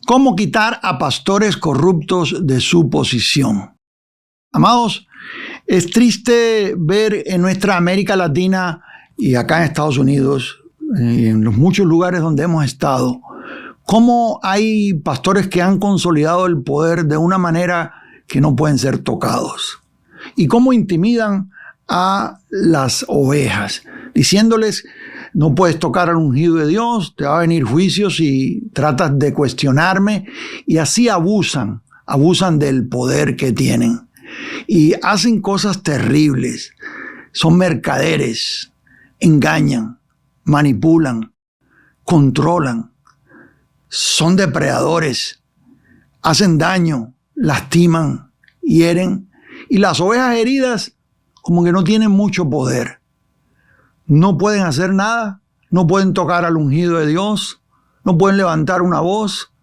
¿Cómo quitar a pastores corruptos de su posición? Amados, es triste ver en nuestra América Latina y acá en Estados Unidos, en los muchos lugares donde hemos estado, cómo hay pastores que han consolidado el poder de una manera que no pueden ser tocados. Y cómo intimidan a las ovejas, diciéndoles: no puedes tocar al ungido de Dios, te va a venir juicio si tratas de cuestionarme. Y así abusan del poder que tienen. Y hacen cosas terribles. Son mercaderes, engañan, manipulan, controlan. Son depredadores, hacen daño, lastiman, hieren. Y las ovejas heridas como que no tienen mucho poder. No pueden hacer nada, no pueden tocar al ungido de Dios, no pueden levantar una voz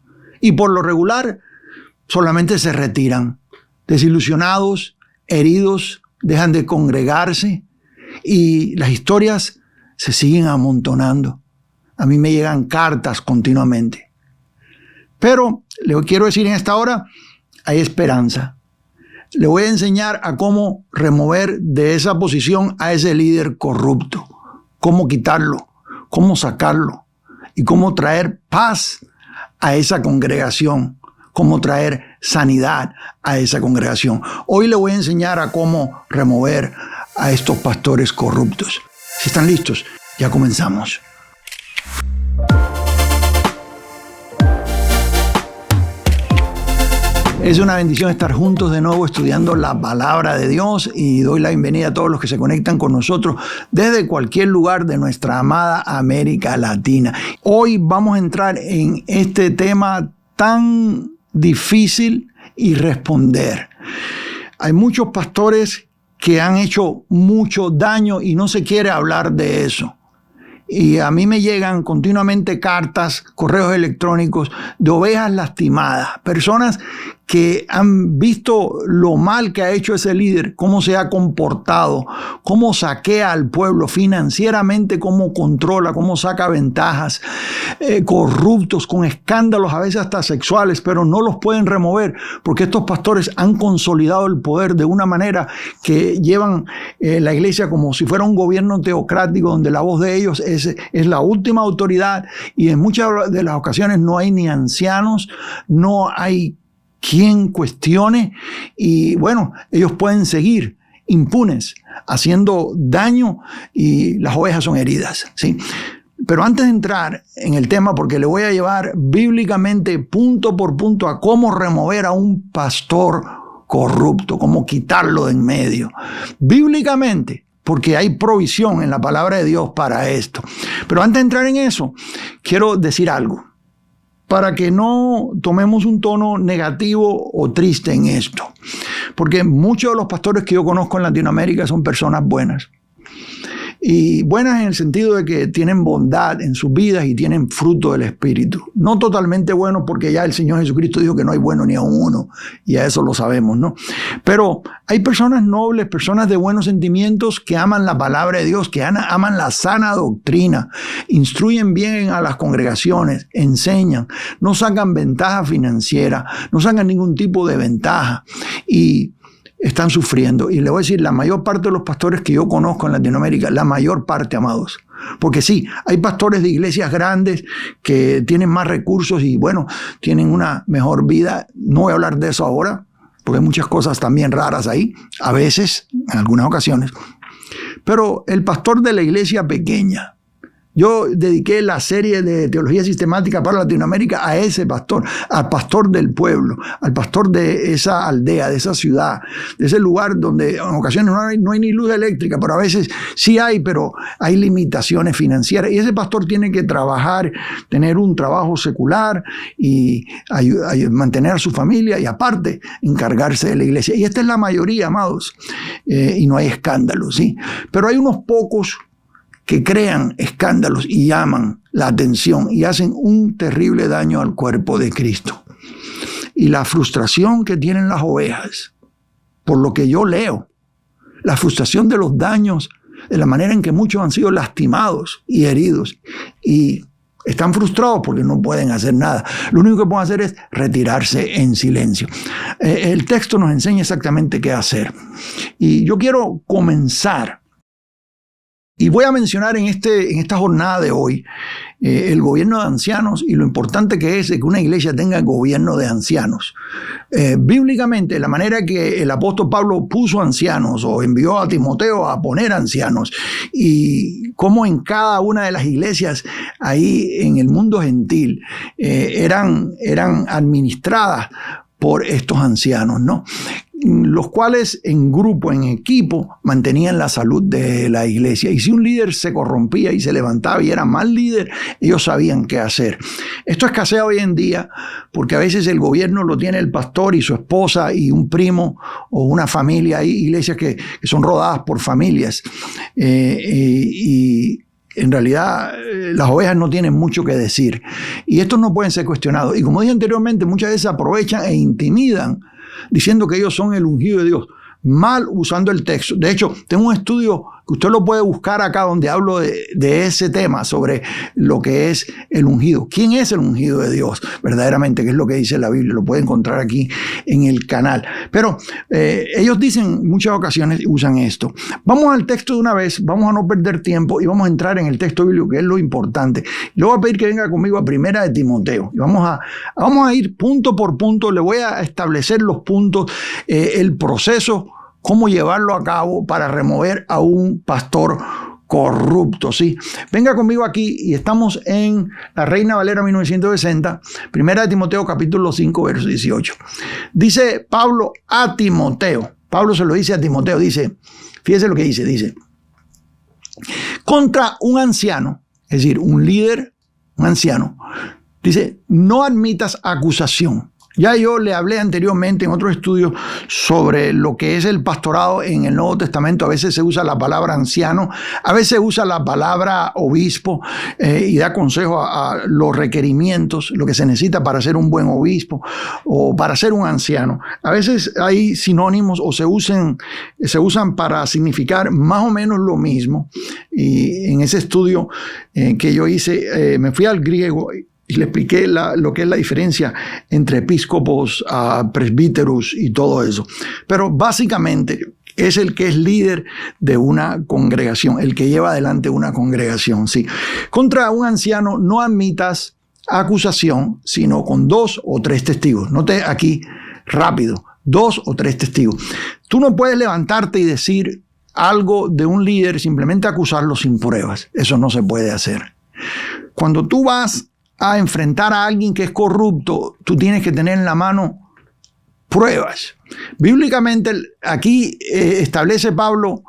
y por lo regular solamente se retiran. Desilusionados, heridos, dejan de congregarse y las historias se siguen amontonando. A mí me llegan cartas continuamente. Pero le quiero decir en esta hora, hay esperanza. Le voy a enseñar a cómo remover de esa posición a ese líder corrupto. Cómo quitarlo, cómo sacarlo y cómo traer paz a esa congregación, cómo traer sanidad a esa congregación. Hoy le voy a enseñar a cómo remover a estos pastores corruptos. Si están listos, ya comenzamos. Es una bendición estar juntos de nuevo estudiando la palabra de Dios y doy la bienvenida a todos los que se conectan con nosotros desde cualquier lugar de nuestra amada América Latina. Hoy vamos a entrar en este tema tan difícil y responder. Hay muchos pastores que han hecho mucho daño y no se quiere hablar de eso. Y a mí me llegan continuamente cartas, correos electrónicos de ovejas lastimadas, personas que han visto lo mal que ha hecho ese líder, cómo se ha comportado, cómo saquea al pueblo financieramente, cómo controla, cómo saca ventajas, corruptos, con escándalos a veces hasta sexuales, pero no los pueden remover porque estos pastores han consolidado el poder de una manera que llevan la iglesia como si fuera un gobierno teocrático donde la voz de ellos es la última autoridad y en muchas de las ocasiones no hay ni ancianos, no hay quien cuestione y bueno, ellos pueden seguir impunes haciendo daño y las ovejas son heridas, ¿sí? Pero antes de entrar en el tema, porque le voy a llevar bíblicamente punto por punto a cómo remover a un pastor corrupto, cómo quitarlo de en medio, bíblicamente, porque hay provisión en la palabra de Dios para esto. Pero antes de entrar en eso, quiero decir algo, para que no tomemos un tono negativo o triste en esto. Porque muchos de los pastores que yo conozco en Latinoamérica son personas buenas. Y buenas en el sentido de que tienen bondad en sus vidas y tienen fruto del Espíritu. No totalmente buenos porque ya el Señor Jesucristo dijo que no hay bueno ni a uno. Y a eso lo sabemos, ¿no? Pero hay personas nobles, personas de buenos sentimientos que aman la palabra de Dios, que aman la sana doctrina, instruyen bien a las congregaciones, enseñan, no sacan ventaja financiera, no sacan ningún tipo de ventaja y están sufriendo. Y le voy a decir, la mayor parte de los pastores que yo conozco en Latinoamérica, la mayor parte, amados, porque sí, hay pastores de iglesias grandes que tienen más recursos y bueno, tienen una mejor vida. No voy a hablar de eso ahora, porque hay muchas cosas también raras ahí, a veces, en algunas ocasiones. Pero el pastor de la iglesia pequeña, yo dediqué la serie de teología sistemática para Latinoamérica a ese pastor, al pastor del pueblo, al pastor de esa aldea, de esa ciudad, de ese lugar donde en ocasiones no hay ni luz eléctrica, pero a veces sí hay, pero hay limitaciones financieras. Y ese pastor tiene que trabajar, tener un trabajo secular y mantener a su familia y aparte encargarse de la iglesia. Y esta es la mayoría, amados, y no hay escándalos, ¿sí? Pero hay unos pocos que crean escándalos y llaman la atención y hacen un terrible daño al cuerpo de Cristo. Y la frustración que tienen las ovejas, por lo que yo leo, la frustración de los daños, de la manera en que muchos han sido lastimados y heridos, y Están frustrados porque no pueden hacer nada. Lo único que pueden hacer es retirarse en silencio. El texto nos enseña exactamente qué hacer. Y yo quiero comenzar. Y voy a mencionar en esta jornada de hoy el gobierno de ancianos y lo importante que es que una iglesia tenga gobierno de ancianos. Bíblicamente, la manera que el apóstol Pablo puso ancianos o envió a Timoteo a poner ancianos y cómo en cada una de las iglesias ahí en el mundo gentil eran administradas por estos ancianos, ¿no? Los cuales en grupo, en equipo, mantenían la salud de la iglesia. Y si un líder se corrompía y se levantaba y era mal líder, ellos sabían qué hacer. Esto escasea hoy en día porque a veces el gobierno lo tiene el pastor y su esposa y un primo o una familia. Hay iglesias que son rodadas por familias y en realidad las ovejas no tienen mucho que decir. Y estos no pueden ser cuestionados. Y como dije anteriormente, muchas veces aprovechan e intimidan diciendo que ellos son el ungido de Dios, mal usando el texto. De hecho, tengo un estudio que usted lo puede buscar acá donde hablo de ese tema sobre lo que es el ungido. ¿Quién es el ungido de Dios? Verdaderamente, que es lo que dice la Biblia. Lo puede encontrar aquí en el canal. Pero ellos dicen en muchas ocasiones, usan esto. Vamos al texto de una vez, vamos a no perder tiempo y vamos a entrar en el texto bíblico, que es lo importante. Le voy a pedir que venga conmigo a 1 de Timoteo. Y vamos a ir punto por punto. Le voy a establecer los puntos, el proceso, cómo llevarlo a cabo para remover a un pastor corrupto, ¿sí? Venga conmigo aquí y estamos en la Reina Valera 1960, 1 de Timoteo capítulo 5, verso 18. Dice Pablo a Timoteo, Pablo se lo dice a Timoteo, dice, fíjese lo que dice, contra un anciano, es decir, un líder, un anciano, dice, no admitas acusación. Ya yo le hablé anteriormente en otro estudio sobre lo que es el pastorado en el Nuevo Testamento. A veces se usa la palabra anciano, a veces se usa la palabra obispo y da consejo a los requerimientos, lo que se necesita para ser un buen obispo o para ser un anciano. A veces hay sinónimos o se usan para significar más o menos lo mismo. Y en ese estudio que yo hice, me fui al griego y le expliqué lo que es la diferencia entre episcopos, presbíteros y todo eso. Pero básicamente es el que es líder de una congregación, el que lleva adelante una congregación. Sí. Contra un anciano no admitas acusación, sino con 2 o 3 testigos. Note aquí rápido, 2 o 3 testigos. Tú no puedes levantarte y decir algo de un líder, simplemente acusarlo sin pruebas. Eso no se puede hacer. Cuando tú vas a enfrentar a alguien que es corrupto, tú tienes que tener en la mano pruebas. Bíblicamente aquí establece Pablo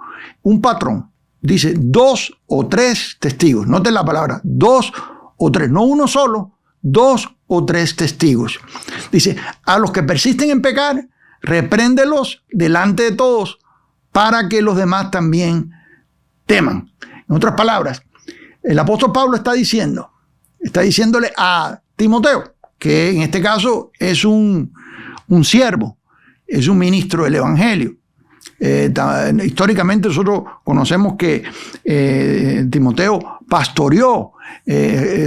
un patrón. Dice 2 o 3 testigos. Noten la palabra, 2 o 3, no uno solo, 2 o 3 testigos. Dice, a los que persisten en pecar, repréndelos delante de todos para que los demás también teman. En otras palabras, el apóstol Pablo está diciéndole a Timoteo, que en este caso es un siervo, es un ministro del Evangelio. Históricamente nosotros conocemos que Timoteo pastoreó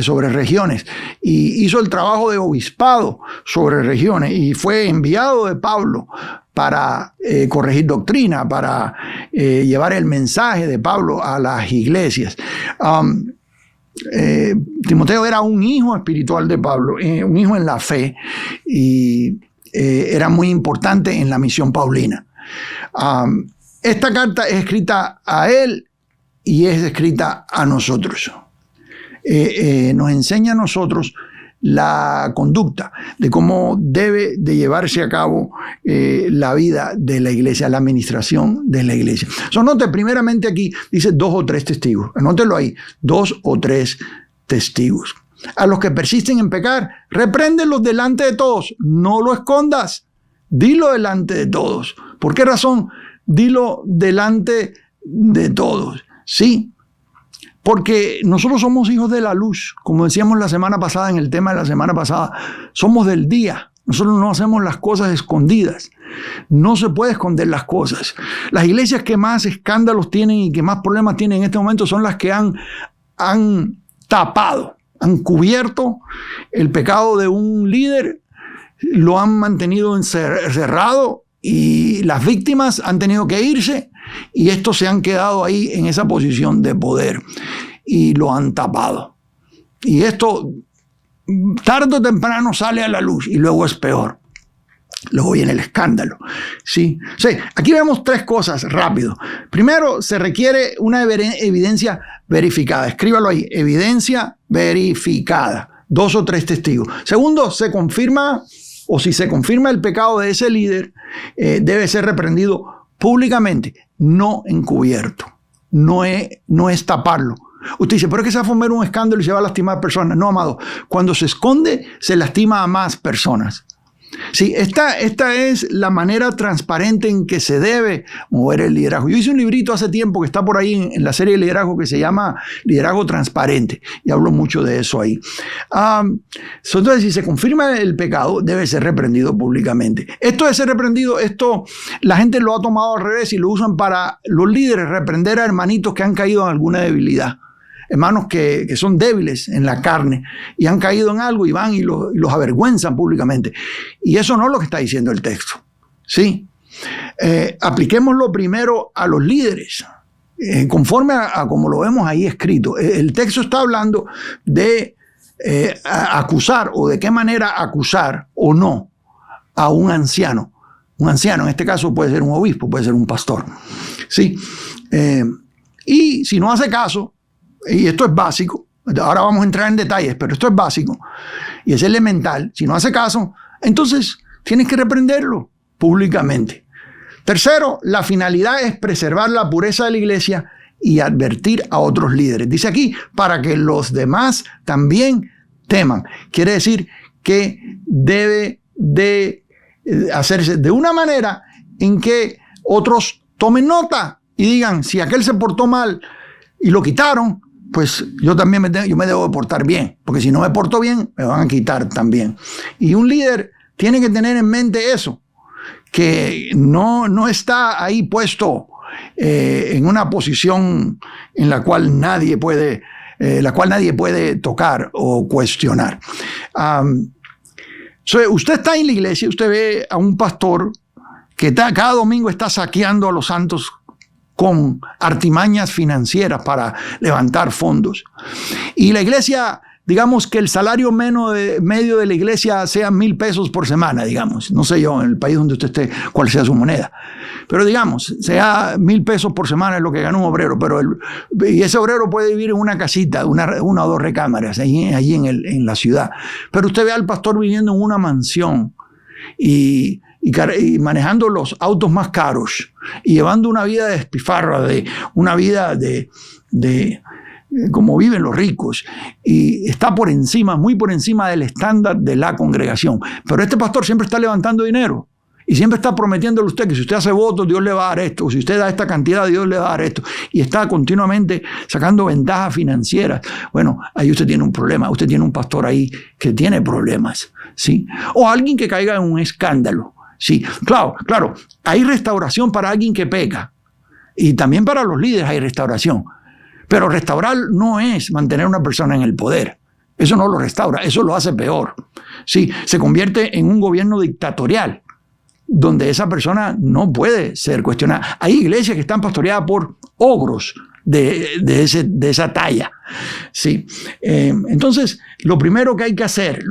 sobre regiones y hizo el trabajo de obispado sobre regiones y fue enviado de Pablo para corregir doctrina, para llevar el mensaje de Pablo a las iglesias. Timoteo era un hijo espiritual de Pablo, un hijo en la fe y era muy importante en la misión paulina. Esta carta es escrita a él y es escrita a nosotros. Nos enseña a nosotros la conducta de cómo debe de llevarse a cabo la vida de la iglesia, la administración de la iglesia. Note, primeramente aquí dice 2 o 3 testigos. Anótelo ahí, 2 o 3 testigos. A los que persisten en pecar, repréndelos delante de todos. No lo escondas. Dilo delante de todos. ¿Por qué razón? Dilo delante de todos. Sí, porque nosotros somos hijos de la luz. Como decíamos la semana pasada, en el tema de la semana pasada, somos del día. Nosotros no hacemos las cosas escondidas. No se puede esconder las cosas. Las iglesias que más escándalos tienen y que más problemas tienen en este momento son las que han tapado han cubierto el pecado de un líder, lo han mantenido encerrado y las víctimas han tenido que irse y estos se han quedado ahí en esa posición de poder y lo han tapado. Y esto tarde o temprano sale a la luz y luego es peor. Luego viene el escándalo. ¿Sí? Sí, aquí vemos tres cosas rápido. Primero, se requiere una evidencia verificada. Escríbalo ahí, evidencia verificada. 2 o 3 testigos. Segundo, se confirma, o si se confirma el pecado de ese líder, debe ser reprendido públicamente, no encubierto. No es taparlo. Usted dice, pero es que se va a formar un escándalo y se va a lastimar personas. No, amado. Cuando se esconde, se lastima a más personas. Sí, esta es la manera transparente en que se debe mover el liderazgo. Yo hice un librito hace tiempo que está por ahí en la serie de liderazgo que se llama Liderazgo Transparente y hablo mucho de eso ahí. Entonces, si se confirma el pecado, debe ser reprendido públicamente. Esto de ser reprendido, la gente lo ha tomado al revés y lo usan para los líderes reprender a hermanitos que han caído en alguna debilidad. Hermanos que son débiles en la carne y han caído en algo y van y los avergüenzan públicamente. Y eso no es lo que está diciendo el texto. ¿Sí? Apliquémoslo primero a los líderes, conforme a como lo vemos ahí escrito. El texto está hablando de acusar o de qué manera acusar o no a un anciano. Un anciano, en este caso puede ser un obispo, puede ser un pastor. ¿Sí? Y si no hace caso, y esto es básico, ahora vamos a entrar en detalles, pero esto es básico y es elemental. Si no hace caso, entonces tienes que reprenderlo públicamente. Tercero, la finalidad es preservar la pureza de la iglesia y advertir a otros líderes. Dice aquí, para que los demás también teman. Quiere decir que debe de hacerse de una manera en que otros tomen nota y digan, si aquel se portó mal y lo quitaron, pues yo también me debo de portar bien, porque si no me porto bien, me van a quitar también. Y un líder tiene que tener en mente eso, que no está ahí puesto en una posición en la cual nadie puede tocar o cuestionar. Usted está en la iglesia, usted ve a un pastor que cada domingo está saqueando a los santos con artimañas financieras para levantar fondos. Y la iglesia, digamos que el salario medio de la iglesia sea 1,000 pesos por semana, digamos. No sé yo, en el país donde usted esté, cuál sea su moneda. Pero digamos, sea 1,000 pesos por semana es lo que gana un obrero. Y ese obrero puede vivir en una casita, una o 2 recámaras, allí en la ciudad. Pero usted ve al pastor viviendo en una mansión y manejando los autos más caros y llevando una vida de despifarra, una vida de como viven los ricos, y está por encima, muy por encima del estándar de la congregación. Pero este pastor siempre está levantando dinero y siempre está prometiéndole a usted que si usted hace votos, Dios le va a dar esto, o si usted da esta cantidad, Dios le va a dar esto, y está continuamente sacando ventajas financieras. Bueno, ahí usted tiene un problema, usted tiene un pastor ahí que tiene problemas, ¿sí? O alguien que caiga en un escándalo. Sí, claro, hay restauración para alguien que peca y también para los líderes hay restauración, pero restaurar no es mantener a una persona en el poder, eso no lo restaura, eso lo hace peor. Sí, se convierte en un gobierno dictatorial donde esa persona no puede ser cuestionada. Hay iglesias que están pastoreadas por ogros de esa talla. Sí. Entonces, lo primero que hay que hacer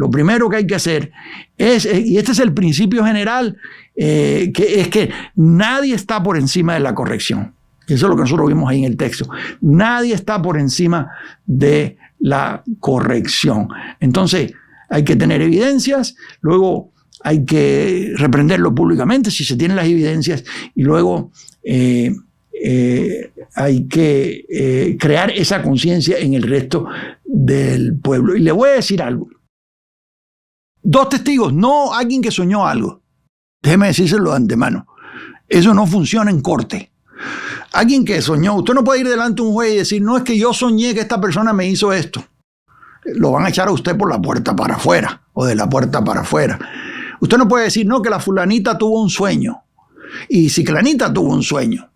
es, y este es el principio general, que es que nadie está por encima de la corrección. Eso es lo que nosotros vimos ahí en el texto. Nadie está por encima de la corrección. Entonces, hay que tener evidencias, luego hay que reprenderlo públicamente si se tienen las evidencias, y luego hay que crear esa conciencia en el resto del pueblo. Y le voy a decir algo. 2 testigos, no alguien que soñó algo. Déjeme decírselo de antemano. Eso no funciona en corte. Alguien que soñó, usted no puede ir delante de un juez y decir, no, es que yo soñé que esta persona me hizo esto. Lo van a echar a usted por la puerta para afuera o de la puerta para afuera. Usted no puede decir, no, que la fulanita tuvo un sueño y ciclanita tuvo un sueño.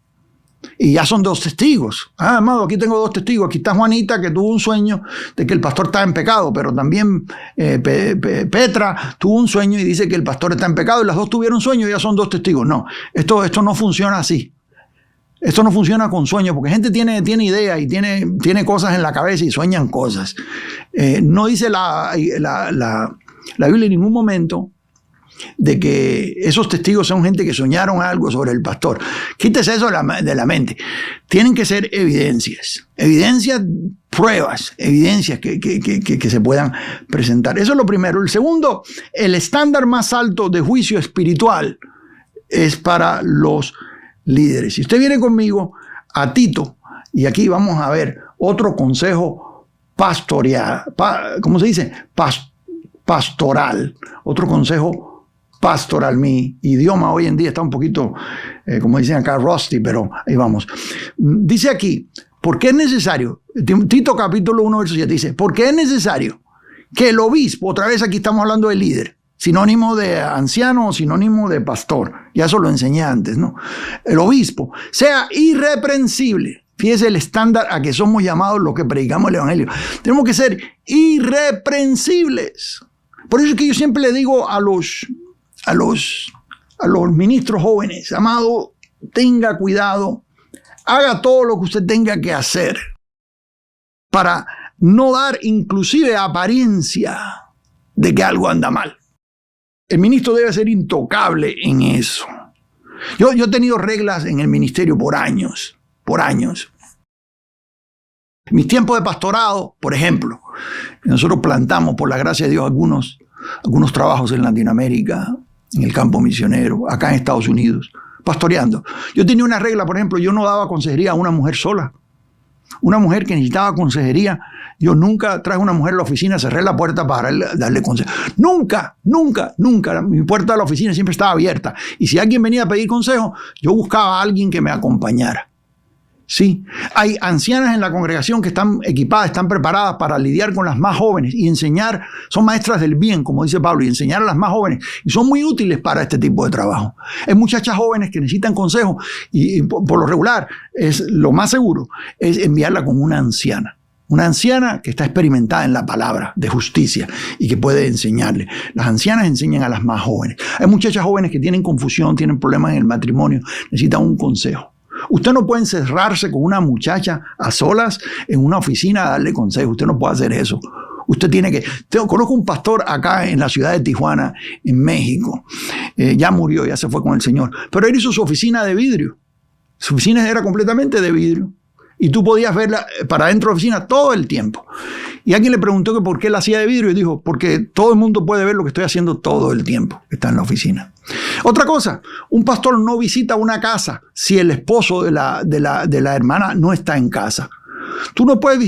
Y ya son 2 testigos. Amado, aquí tengo 2 testigos. Aquí está Juanita, que tuvo un sueño de que el pastor está en pecado, pero también Petra tuvo un sueño y dice que el pastor está en pecado, y las 2 tuvieron sueño y ya son 2 testigos. No, esto no funciona así. Esto no funciona con sueños, porque gente tiene ideas y tiene cosas en la cabeza y sueñan cosas. No dice la Biblia en ningún momento de que esos testigos son gente que soñaron algo sobre el pastor. Quítese eso de la mente. Tienen que ser evidencias, pruebas, evidencias que se puedan presentar. Eso es lo primero. El segundo, el estándar más alto de juicio espiritual es para los líderes. Si usted viene conmigo a Tito, y aquí vamos a ver otro consejo pastoral, ¿cómo se dice? Pastoral, otro consejo pastoral. Mi idioma hoy en día está un poquito, como dicen acá, rusty, pero ahí vamos. Dice aquí, ¿por qué es necesario? Tito capítulo 1, verso 7 dice, ¿por qué es necesario que el obispo, otra vez aquí estamos hablando de líder, sinónimo de anciano o sinónimo de pastor, ya eso lo enseñé antes, ¿no? El obispo sea irreprensible. Fíjese el estándar a que somos llamados los que predicamos el evangelio. Tenemos que ser irreprensibles. Por eso es que yo siempre le digo a los ministros jóvenes, amado, tenga cuidado, haga todo lo que usted tenga que hacer para no dar inclusive apariencia de que algo anda mal. El ministro debe ser intocable en eso. Yo he tenido reglas en el ministerio por años. En mis tiempos de pastorado, por ejemplo, nosotros plantamos, por la gracia de Dios, algunos trabajos en Latinoamérica, en el campo misionero, acá en Estados Unidos, pastoreando. Yo tenía una regla, por ejemplo, yo no daba consejería a una mujer sola. Una mujer que necesitaba consejería, yo nunca traje una mujer a la oficina, cerré la puerta para darle consejo. Nunca. Mi puerta de la oficina siempre estaba abierta. Y si alguien venía a pedir consejo, yo buscaba a alguien que me acompañara. Sí, hay ancianas en la congregación que están equipadas, están preparadas para lidiar con las más jóvenes y enseñar, son maestras del bien, como dice Pablo, y enseñar a las más jóvenes. Y son muy útiles para este tipo de trabajo. Hay muchachas jóvenes que necesitan consejo y por lo regular, es lo más seguro, es enviarla con una anciana. Una anciana que está experimentada en la palabra de justicia y que puede enseñarle. Las ancianas enseñan a las más jóvenes. Hay muchachas jóvenes que tienen confusión, tienen problemas en el matrimonio, necesitan un consejo. Usted no puede encerrarse con una muchacha a solas en una oficina a darle consejo. Usted no puede hacer eso. Usted tiene que... Conozco un pastor acá en la ciudad de Tijuana, en México. Ya murió, ya se fue con el Señor. Pero él hizo su oficina de vidrio. Su oficina era completamente de vidrio. Y tú podías verla para adentro de la oficina todo el tiempo. Y alguien le preguntó que por qué la hacía de vidrio y dijo, porque todo el mundo puede ver lo que estoy haciendo todo el tiempo que está en la oficina. Otra cosa, un pastor no visita una casa si el esposo de la hermana no está en casa. Tú no puedes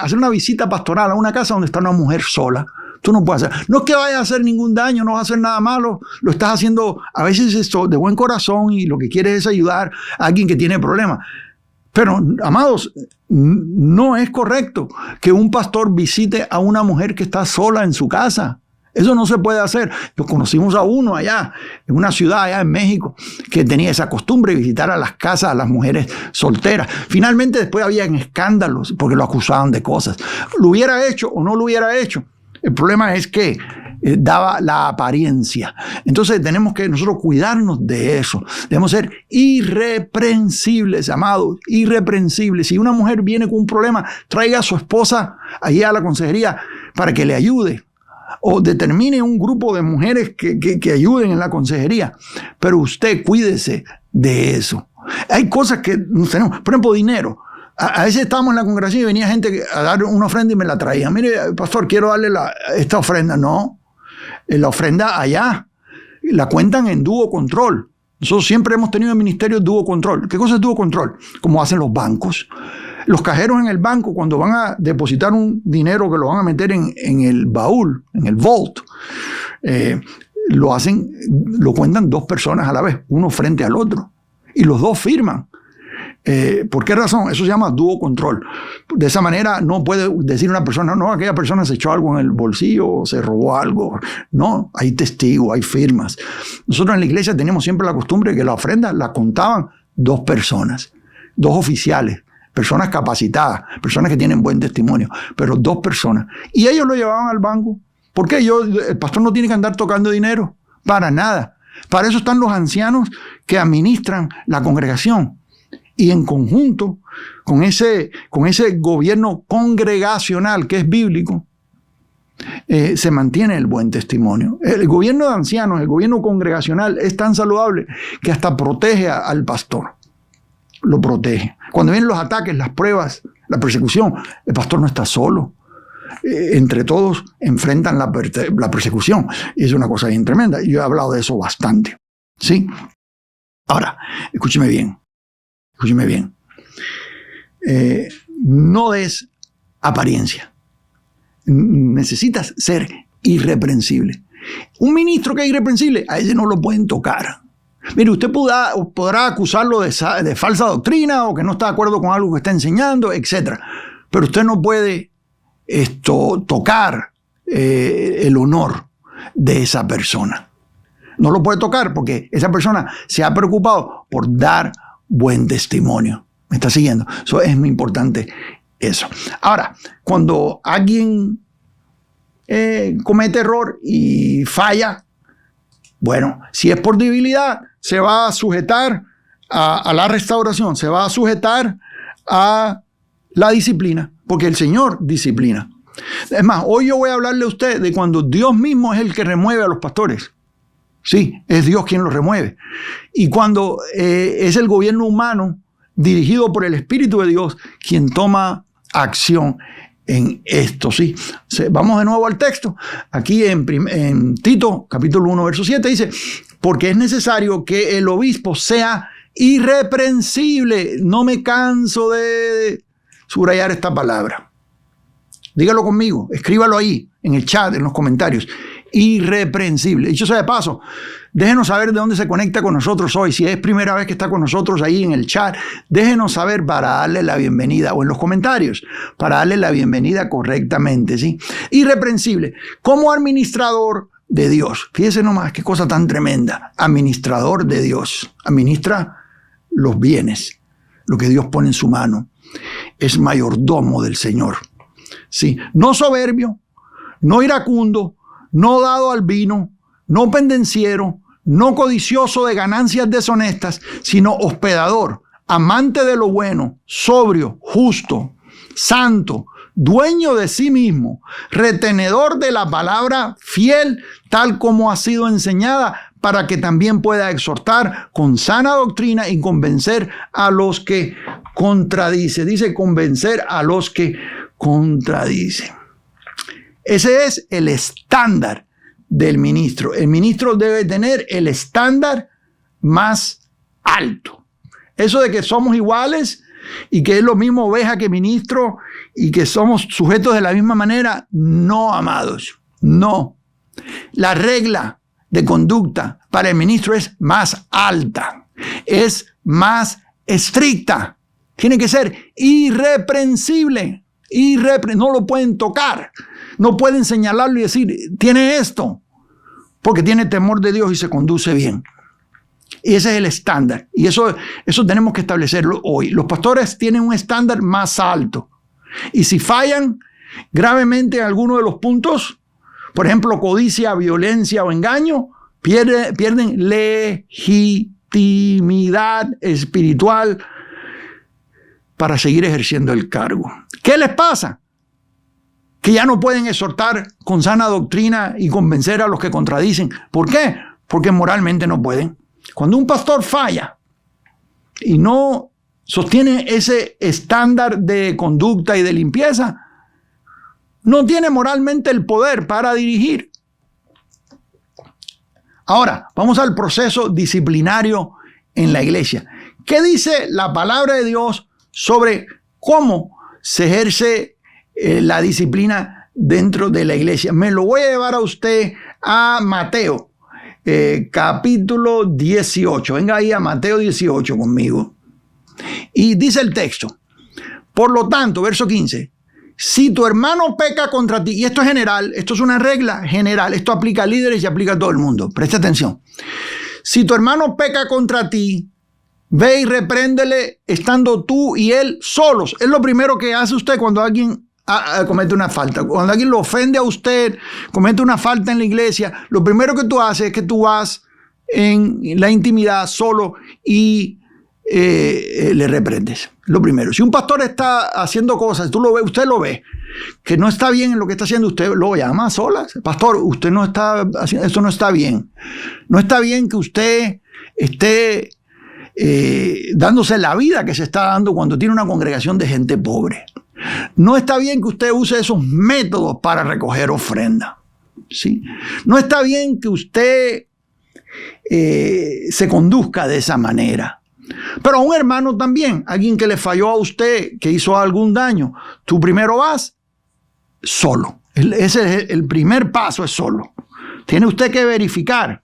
hacer una visita pastoral a una casa donde está una mujer sola. Tú no puedes hacer. No es que vayas a hacer ningún daño, no vas a hacer nada malo. Lo estás haciendo a veces esto de buen corazón y lo que quieres es ayudar a alguien que tiene problemas. Pero, amados, no es correcto que un pastor visite a una mujer que está sola en su casa. Eso no se puede hacer. Nos conocimos a uno allá, en una ciudad allá en México, que tenía esa costumbre de visitar a las casas a las mujeres solteras. Finalmente después habían escándalos porque lo acusaban de cosas. ¿Lo hubiera hecho o no lo hubiera hecho? El problema es que daba la apariencia. Entonces tenemos que nosotros cuidarnos de eso. Debemos ser irreprensibles, amados, irreprensibles. Si una mujer viene con un problema, traiga a su esposa allí a la consejería para que le ayude. O determine un grupo de mujeres que ayuden en la consejería. Pero usted cuídese de eso. Hay cosas que no tenemos. Por ejemplo, dinero. A veces estábamos en la congregación y venía gente a dar una ofrenda y me la traía. Mire, pastor, quiero darle esta ofrenda. No. La ofrenda allá la cuentan en dúo control. Nosotros siempre hemos tenido en el ministerio dúo control. ¿Qué cosa es dúo control? Como hacen los bancos. Los cajeros en el banco, cuando van a depositar un dinero que lo van a meter en el baúl, en el vault, lo cuentan 2 personas a la vez, uno frente al otro. Y los 2 firman. ¿Por qué razón? Eso se llama dúo control. De esa manera no puede decir una persona, no, aquella persona se echó algo en el bolsillo o se robó algo. No, hay testigos, hay firmas. Nosotros en la iglesia teníamos siempre la costumbre de que la ofrenda la contaban 2 personas. 2 oficiales, personas capacitadas, personas que tienen buen testimonio, pero 2 personas. Y ellos lo llevaban al banco. ¿Por qué? El pastor no tiene que andar tocando dinero, para nada. Para eso están los ancianos que administran la congregación. Y en conjunto, con ese gobierno congregacional que es bíblico, se mantiene el buen testimonio. El gobierno de ancianos, el gobierno congregacional es tan saludable que hasta protege al pastor. Lo protege. Cuando vienen los ataques, las pruebas, la persecución, el pastor no está solo. Entre todos enfrentan la persecución. Y es una cosa bien tremenda. Yo he hablado de eso bastante. ¿Sí? Ahora, escúcheme bien. Escúcheme bien. No des apariencia. Necesitas ser irreprensible. Un ministro que es irreprensible, a ese no lo pueden tocar. Mire, usted podrá acusarlo de falsa doctrina o que no está de acuerdo con algo que está enseñando, etc. Pero usted no puede tocar el honor de esa persona. No lo puede tocar porque esa persona se ha preocupado por dar buen testimonio. ¿Me está siguiendo? Eso es muy importante. Eso. Ahora, cuando alguien comete error y falla, bueno, si es por debilidad, se va a sujetar a la restauración, se va a sujetar a la disciplina, porque el Señor disciplina. Es más, hoy yo voy a hablarle a usted de cuando Dios mismo es el que remueve a los pastores. Sí, es Dios quien los remueve. Y cuando es el gobierno humano dirigido por el Espíritu de Dios quien toma acción en esto. Sí. Vamos de nuevo al texto. Aquí en Tito, capítulo 1, verso 7, dice, porque es necesario que el obispo sea irreprensible. No me canso de subrayar esta palabra. Dígalo conmigo, escríbalo ahí, en el chat, en los comentarios. Irreprensible. Dicho sea de paso, déjenos saber de dónde se conecta con nosotros hoy. Si es primera vez que está con nosotros ahí en el chat, déjenos saber para darle la bienvenida, o en los comentarios, para darle la bienvenida correctamente, ¿sí? Irreprensible. Como administrador de Dios. Fíjese nomás qué cosa tan tremenda. Administrador de Dios. Administra los bienes, lo que Dios pone en su mano. Es mayordomo del Señor. Sí. No soberbio, no iracundo, no dado al vino, no pendenciero, no codicioso de ganancias deshonestas, sino hospedador, amante de lo bueno, sobrio, justo, santo, dueño de sí mismo, retenedor de la palabra, fiel, tal como ha sido enseñada, para que también pueda exhortar con sana doctrina y convencer a los que contradice. Dice convencer a los que contradice. Ese es el estándar del ministro. El ministro debe tener el estándar más alto. Eso de que somos iguales y que es lo mismo oveja que ministro y que somos sujetos de la misma manera, no, amados, no. La regla de conducta para el ministro es más alta, es más estricta. Tiene que ser irreprensible, no lo pueden tocar. No pueden señalarlo y decir, tiene esto, porque tiene temor de Dios y se conduce bien. Y ese es el estándar. Y eso tenemos que establecerlo hoy. Los pastores tienen un estándar más alto. Y si fallan gravemente en alguno de los puntos, por ejemplo, codicia, violencia o engaño, pierden legitimidad espiritual para seguir ejerciendo el cargo. ¿Qué les pasa? Que ya no pueden exhortar con sana doctrina y convencer a los que contradicen. ¿Por qué? Porque moralmente no pueden. Cuando un pastor falla y no sostiene ese estándar de conducta y de limpieza, no tiene moralmente el poder para dirigir. Ahora, vamos al proceso disciplinario en la iglesia. ¿Qué dice la palabra de Dios sobre cómo se ejerce la disciplina dentro de la iglesia? Me lo voy a llevar a usted a Mateo, capítulo 18. Venga ahí a Mateo 18 conmigo. Y dice el texto, por lo tanto, verso 15, si tu hermano peca contra ti, y esto es general, esto es una regla general, esto aplica a líderes y aplica a todo el mundo, presta atención. Si tu hermano peca contra ti, Ve y repréndele estando tú y él solos. Es lo primero que hace usted cuando alguien comete una falta. Cuando alguien lo ofende a usted, comete una falta en la iglesia, lo primero que tú haces es que tú vas en la intimidad solo y le reprendes. Lo primero. Si un pastor está haciendo cosas, tú lo ves, usted lo ve, que no está bien en lo que está haciendo, usted lo llama a solas. Pastor, usted no está haciendo, esto no está bien. No está bien que usted esté dándose la vida que se está dando cuando tiene una congregación de gente pobre. No está bien que usted use esos métodos para recoger ofrenda. ¿Sí? No está bien que usted se conduzca de esa manera. Pero a un hermano también, alguien que le falló a usted, que hizo algún daño, tú primero vas solo. Ese es el primer paso, es solo. Tiene usted que verificar.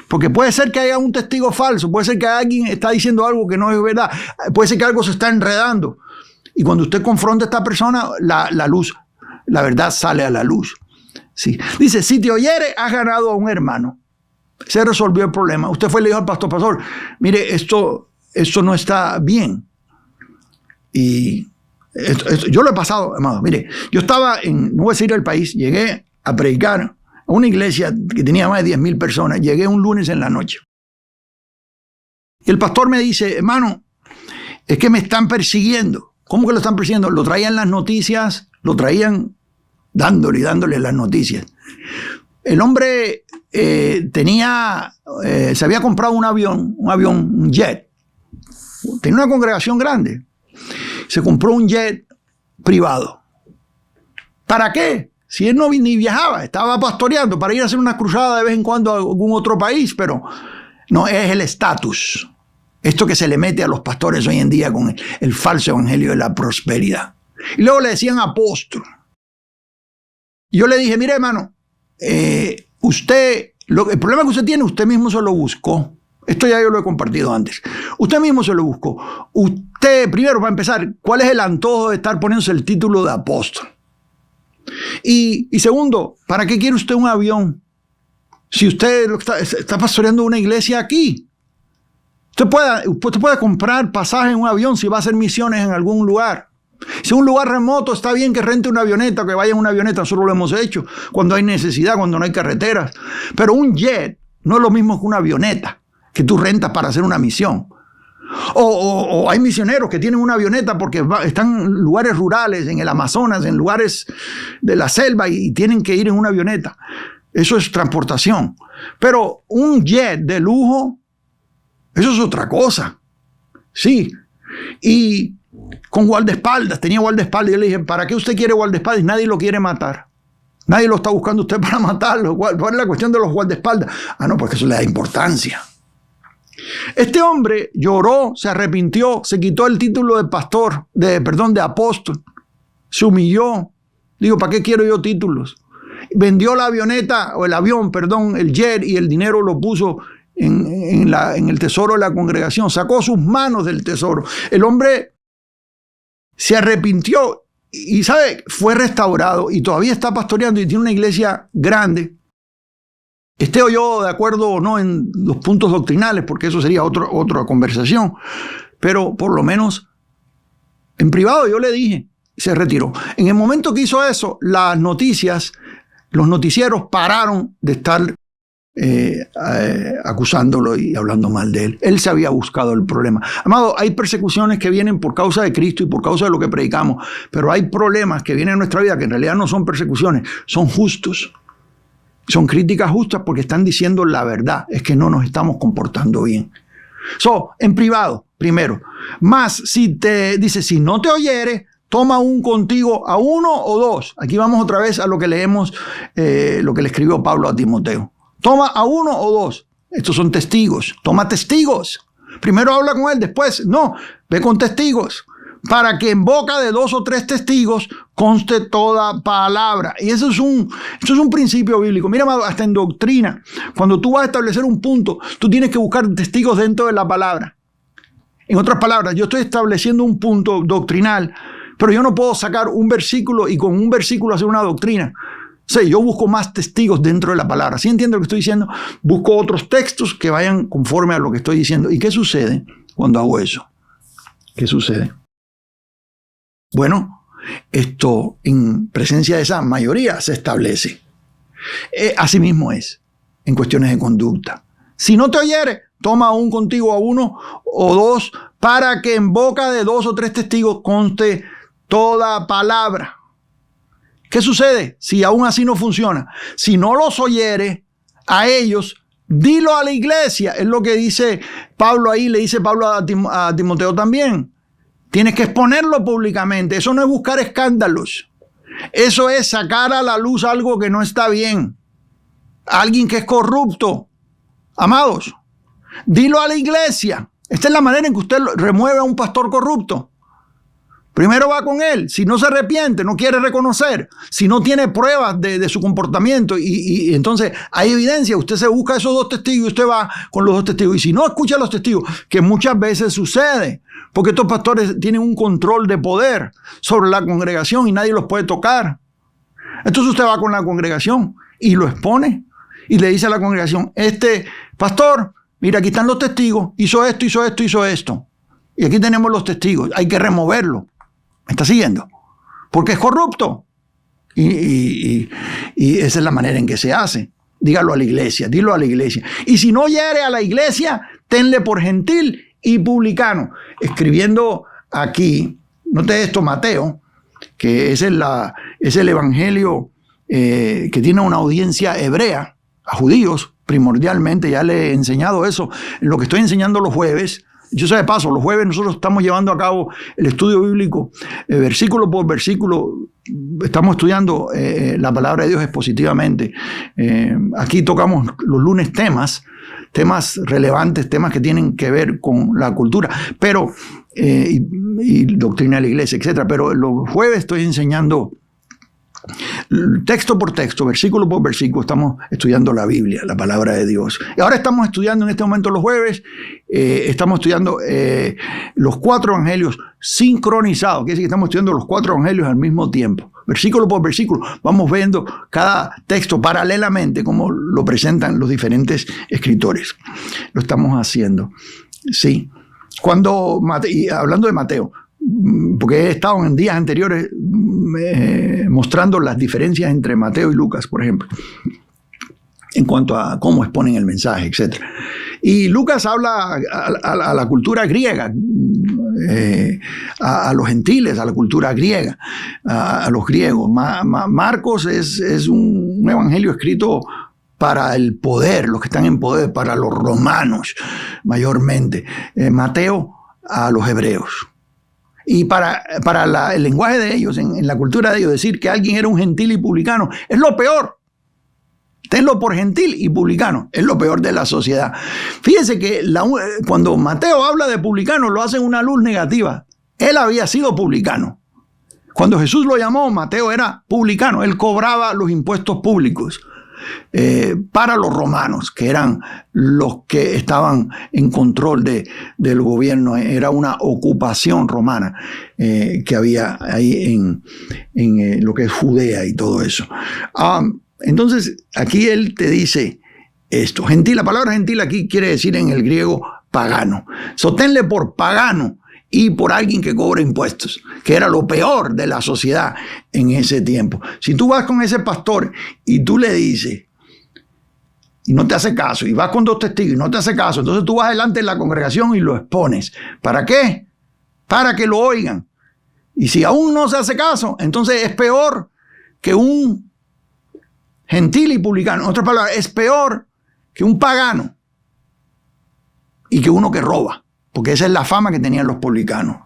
Porque puede ser que haya un testigo falso, puede ser que alguien está diciendo algo que no es verdad, puede ser que algo se está enredando. Y cuando usted confronta a esta persona, la luz, la verdad sale a la luz. Sí. Dice, si te oyere, has ganado a un hermano. Se resolvió el problema. Usted fue y le dijo al pastor, mire, esto no está bien. Y yo lo he pasado, amado. Mire, yo estaba no voy a decir el país, llegué a predicar a una iglesia que tenía más de 10,000 personas. Llegué un lunes en la noche. Y el pastor me dice, hermano, es que me están persiguiendo. ¿Cómo que lo están persiguiendo? Lo traían las noticias, lo traían dándole las noticias. El hombre se había comprado un avión, un jet. Tenía una congregación grande. Se compró un jet privado. ¿Para qué? Si él no ni viajaba, estaba pastoreando para ir a hacer una cruzada de vez en cuando a algún otro país, pero no es el estatus. Esto que se le mete a los pastores hoy en día con el falso evangelio de la prosperidad. Y luego le decían apóstol. Yo le dije, mire hermano, el problema que usted tiene, usted mismo se lo buscó. Esto ya yo lo he compartido antes. Usted mismo se lo buscó. Usted, primero, para empezar, ¿cuál es el antojo de estar poniéndose el título de apóstol? Y segundo, ¿para qué quiere usted un avión? Si usted está pastoreando una iglesia aquí. Usted puede comprar pasaje en un avión si va a hacer misiones en algún lugar. Si es un lugar remoto, está bien que rente una avioneta, que vaya en una avioneta. Nosotros lo hemos hecho cuando hay necesidad, cuando no hay carreteras. Pero un jet no es lo mismo que una avioneta que tú rentas para hacer una misión. O hay misioneros que tienen una avioneta porque están en lugares rurales, en el Amazonas, en lugares de la selva y tienen que ir en una avioneta. Eso es transportación. Pero un jet de lujo, eso es otra cosa. Sí. Y con guardaespaldas, tenía guardaespaldas. Y yo le dije, ¿para qué usted quiere guardaespaldas? Nadie lo quiere matar. Nadie lo está buscando usted para matarlo. ¿Cuál es la cuestión de los guardaespaldas? No, porque eso le da importancia. Este hombre lloró, se arrepintió, se quitó el título de pastor, de apóstol. Se humilló. Digo, ¿para qué quiero yo títulos? Vendió la avioneta, o el avión, el jet, y el dinero lo puso en el tesoro de la congregación. Sacó sus manos del tesoro. El hombre se arrepintió y, ¿sabe? Fue restaurado y todavía está pastoreando y tiene una iglesia grande. Esté yo de acuerdo o no en los puntos doctrinales, porque eso sería otra conversación. Pero por lo menos en privado yo le dije, se retiró. En el momento que hizo eso, las noticias, los noticieros pararon de estar acusándolo y hablando mal de él. Él se había buscado el problema. Amado, hay persecuciones que vienen por causa de Cristo y por causa de lo que predicamos, pero hay problemas que vienen en nuestra vida que en realidad no son persecuciones, son justos. Son críticas justas porque están diciendo la verdad, es que no nos estamos comportando bien. En privado, primero. Más, si no te oyere, toma contigo a uno o dos. Aquí vamos otra vez a lo que leemos, lo que le escribió Pablo a Timoteo. Toma a uno o dos. Estos son testigos. Toma testigos. Primero habla con él, después no. Ve con testigos. Para que en boca de 2 o 3 testigos conste toda palabra. Y eso es un principio bíblico. Mira, hasta en doctrina, cuando tú vas a establecer un punto, tú tienes que buscar testigos dentro de la palabra. En otras palabras, yo estoy estableciendo un punto doctrinal, pero yo no puedo sacar un versículo y con un versículo hacer una doctrina. Yo busco más testigos dentro de la palabra. ¿Sí entiendo lo que estoy diciendo? Busco otros textos que vayan conforme a lo que estoy diciendo. ¿Y qué sucede? cuando hago eso? ¿Qué sucede? Bueno, esto en presencia de esa mayoría se establece. Así mismo es en cuestiones de conducta. Si no te oyere, toma aún contigo a uno o dos para que en boca de 2 o 3 testigos conste toda palabra. ¿Qué sucede si aún así no funciona? Si no los oyere a ellos, dilo a la iglesia. Es lo que dice Pablo ahí, le dice Pablo a Timoteo también. Tienes que exponerlo públicamente. Eso no es buscar escándalos. Eso es sacar a la luz algo que no está bien. Alguien que es corrupto. Amados, dilo a la iglesia. Esta es la manera en que usted remueve a un pastor corrupto. Primero va con él. Si no se arrepiente, no quiere reconocer, si no tiene pruebas de su comportamiento y entonces hay evidencia, usted se busca esos 2 testigos y usted va con los 2 testigos. Y si no escucha a los testigos, que muchas veces sucede, porque estos pastores tienen un control de poder sobre la congregación y nadie los puede tocar. Entonces usted va con la congregación y lo expone y le dice a la congregación, pastor, mira, aquí están los testigos, hizo esto, hizo esto, hizo esto. Y aquí tenemos los testigos, hay que removerlo. ¿Me está siguiendo? Porque es corrupto. Y esa es la manera en que se hace. Dígalo a la iglesia, dilo a la iglesia. Y si no hiere a la iglesia, tenle por gentil y publicano. Escribiendo aquí, note esto, Mateo, que es el evangelio que tiene una audiencia hebrea, a judíos primordialmente. Ya le he enseñado eso en lo que estoy enseñando los jueves. Yo sé de paso, los jueves nosotros estamos llevando a cabo el estudio bíblico, versículo por versículo. Estamos estudiando la palabra de Dios expositivamente. Aquí tocamos los lunes temas relevantes, temas que tienen que ver con la cultura, pero y doctrina de la iglesia, etc. Pero los jueves estoy enseñando texto por texto, versículo por versículo, estamos estudiando la Biblia, la palabra de Dios. Y ahora estamos estudiando en este momento los jueves, estamos estudiando los 4 evangelios sincronizados, quiere decir que estamos estudiando los 4 evangelios al mismo tiempo. Versículo por versículo, vamos viendo cada texto paralelamente, como lo presentan los diferentes escritores. Lo estamos haciendo. Sí. Hablando de Mateo, porque he estado en días anteriores mostrando las diferencias entre Mateo y Lucas, por ejemplo, en cuanto a cómo exponen el mensaje, etc. Y Lucas habla a la cultura griega, a los gentiles, a la cultura griega, a los griegos. Marcos es un evangelio escrito para el poder, los que están en poder, para los romanos mayormente. Mateo a los hebreos. Y para el lenguaje de ellos, en la cultura de ellos, decir que alguien era un gentil y publicano es lo peor. Tenlo por gentil y publicano, es lo peor de la sociedad. Fíjense que cuando Mateo habla de publicano, lo hace en una luz negativa. Él había sido publicano. Cuando Jesús lo llamó, Mateo era publicano. Él cobraba los impuestos públicos para los romanos, que eran los que estaban en control del gobierno. Era una ocupación romana que había ahí en lo que es Judea y todo eso. Entonces, aquí él te dice esto. Gentil, la palabra gentil aquí quiere decir en el griego pagano. Sostenle por pagano y por alguien que cobra impuestos, que era lo peor de la sociedad en ese tiempo. Si tú vas con ese pastor y tú le dices, y no te hace caso, y vas con 2 testigos y no te hace caso, entonces tú vas delante de la congregación y lo expones. ¿Para qué? Para que lo oigan. Y si aún no se hace caso, entonces es peor que un gentil y publicano. En otras palabras, es peor que un pagano y que uno que roba, porque esa es la fama que tenían los publicanos.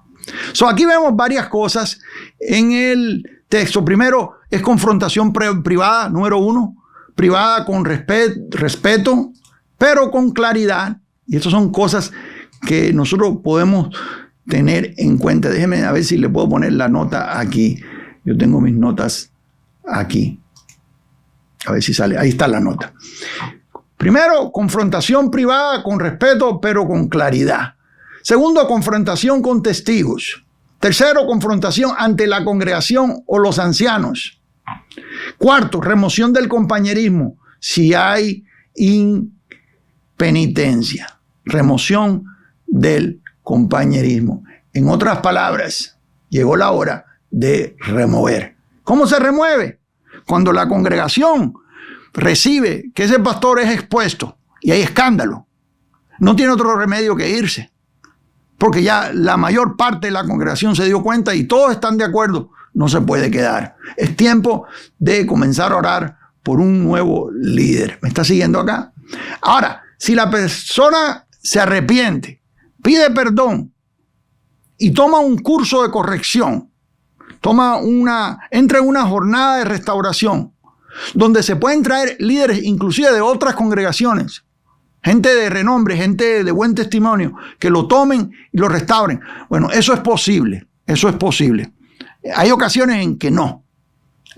Aquí vemos varias cosas en el texto. Primero, es confrontación privada, número 1. Privada con respeto, pero con claridad. Y estas son cosas que nosotros podemos tener en cuenta. Déjeme a ver si le puedo poner la nota aquí. Yo tengo mis notas aquí. A ver si sale. Ahí está la nota. Primero, confrontación privada con respeto, pero con claridad. Segundo, confrontación con testigos. Tercero, confrontación ante la congregación o los ancianos. Cuarto, remoción del compañerismo si hay impenitencia. Remoción del compañerismo. En otras palabras, llegó la hora de remover. ¿Cómo se remueve? Cuando la congregación recibe que ese pastor es expuesto y hay escándalo, no tiene otro remedio que irse, porque ya la mayor parte de la congregación se dio cuenta y todos están de acuerdo, no se puede quedar. Es tiempo de comenzar a orar por un nuevo líder. ¿Me está siguiendo acá? Ahora, si la persona se arrepiente, pide perdón y toma un curso de corrección, entra en una jornada de restauración, donde se pueden traer líderes inclusive de otras congregaciones, gente de renombre, gente de buen testimonio, que lo tomen y lo restauren. Bueno, eso es posible, eso es posible. Hay ocasiones en que no.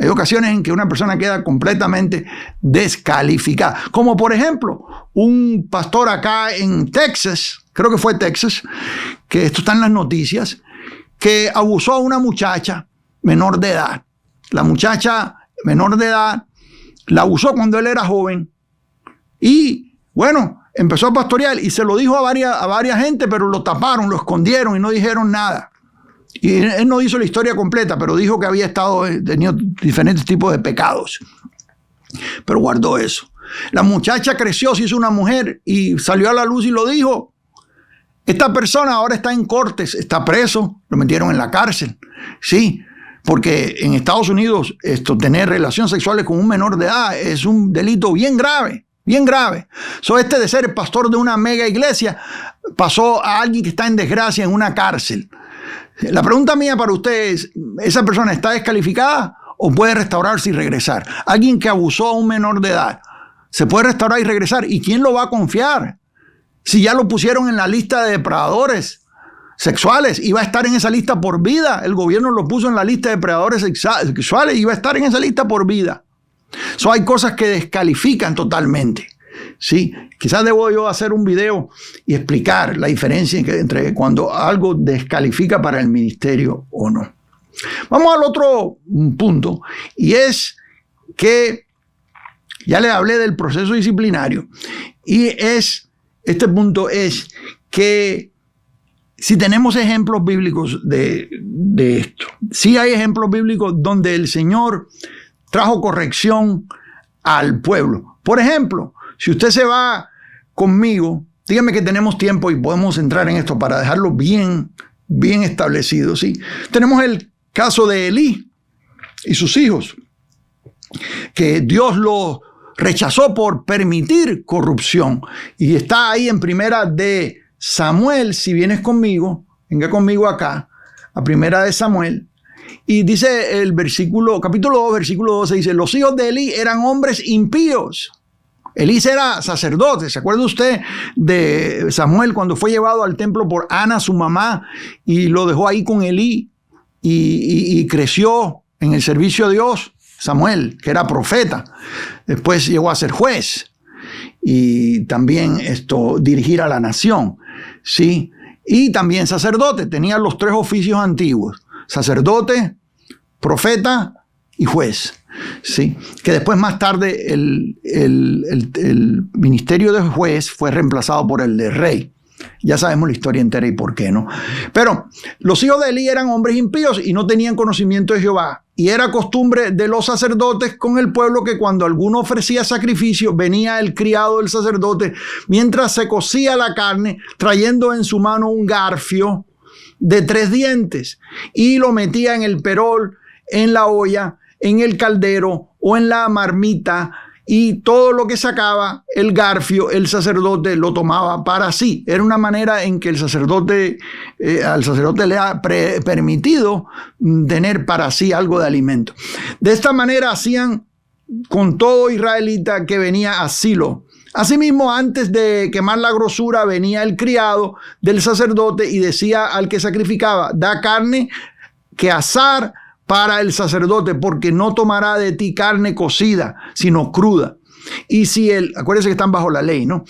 Hay ocasiones en que una persona queda completamente descalificada. Como por ejemplo, un pastor acá en Texas, creo que fue Texas, que esto está en las noticias, que abusó a una muchacha menor de edad. La muchacha menor de edad la abusó cuando él era joven y bueno, empezó a pastorear y se lo dijo a varias gente, pero lo taparon, lo escondieron y no dijeron nada. Y él no hizo la historia completa, pero dijo que había tenido diferentes tipos de pecados. Pero guardó eso. La muchacha creció, se hizo una mujer y salió a la luz y lo dijo. Esta persona ahora está en cortes, está preso, lo metieron en la cárcel. Sí, porque en Estados Unidos tener relaciones sexuales con un menor de edad es un delito bien grave. Bien grave. De ser el pastor de una mega iglesia pasó a alguien que está en desgracia en una cárcel. La pregunta mía para ustedes, ¿esa persona está descalificada o puede restaurarse y regresar? Alguien que abusó a un menor de edad, ¿se puede restaurar y regresar? ¿Y quién lo va a confiar? Si ya lo pusieron en la lista de depredadores sexuales, iba a estar en esa lista por vida. El gobierno lo puso en la lista de depredadores sexuales y iba a estar en esa lista por vida. Hay cosas que descalifican totalmente. ¿Sí? Quizás debo yo hacer un video y explicar la diferencia entre cuando algo descalifica para el ministerio o no. Vamos al otro punto, y es que ya les hablé del proceso disciplinario, y este punto es que si tenemos ejemplos bíblicos de esto, sí hay ejemplos bíblicos donde el Señor trajo corrección al pueblo. Por ejemplo, si usted se va conmigo, dígame que tenemos tiempo y podemos entrar en esto para dejarlo bien establecido, ¿sí? Tenemos el caso de Elí y sus hijos, que Dios los rechazó por permitir corrupción. Y está ahí en Primera de Samuel, si vienes conmigo, venga conmigo acá, a Primera de Samuel. Y dice el capítulo 2, versículo 12, dice, los hijos de Elí eran hombres impíos. Elí era sacerdote. ¿Se acuerda usted de Samuel cuando fue llevado al templo por Ana, su mamá, y lo dejó ahí con Elí y creció en el servicio a Dios? Samuel, que era profeta, después llegó a ser juez y también dirigir a la nación, ¿sí? Y también sacerdote. Tenía los 3 oficios antiguos: sacerdote, profeta y juez. Sí, que después más tarde el ministerio de juez fue reemplazado por el de rey. Ya sabemos la historia entera y por qué, ¿no? Pero los hijos de Elí eran hombres impíos y no tenían conocimiento de Jehová. Y era costumbre de los sacerdotes con el pueblo que cuando alguno ofrecía sacrificio, venía el criado del sacerdote mientras se cocía la carne, trayendo en su mano un garfio de 3 dientes, y lo metía en el perol, en la olla, en el caldero o en la marmita, y todo lo que sacaba el garfio, el sacerdote lo tomaba para sí. Era una manera en que al sacerdote le ha permitido tener para sí algo de alimento. De esta manera hacían con todo israelita que venía a Silo. Asimismo, antes de quemar la grosura, venía el criado del sacerdote y decía al que sacrificaba: da carne que asar para el sacerdote, porque no tomará de ti carne cocida, sino cruda. Y si acuérdense que están bajo la ley, ¿no?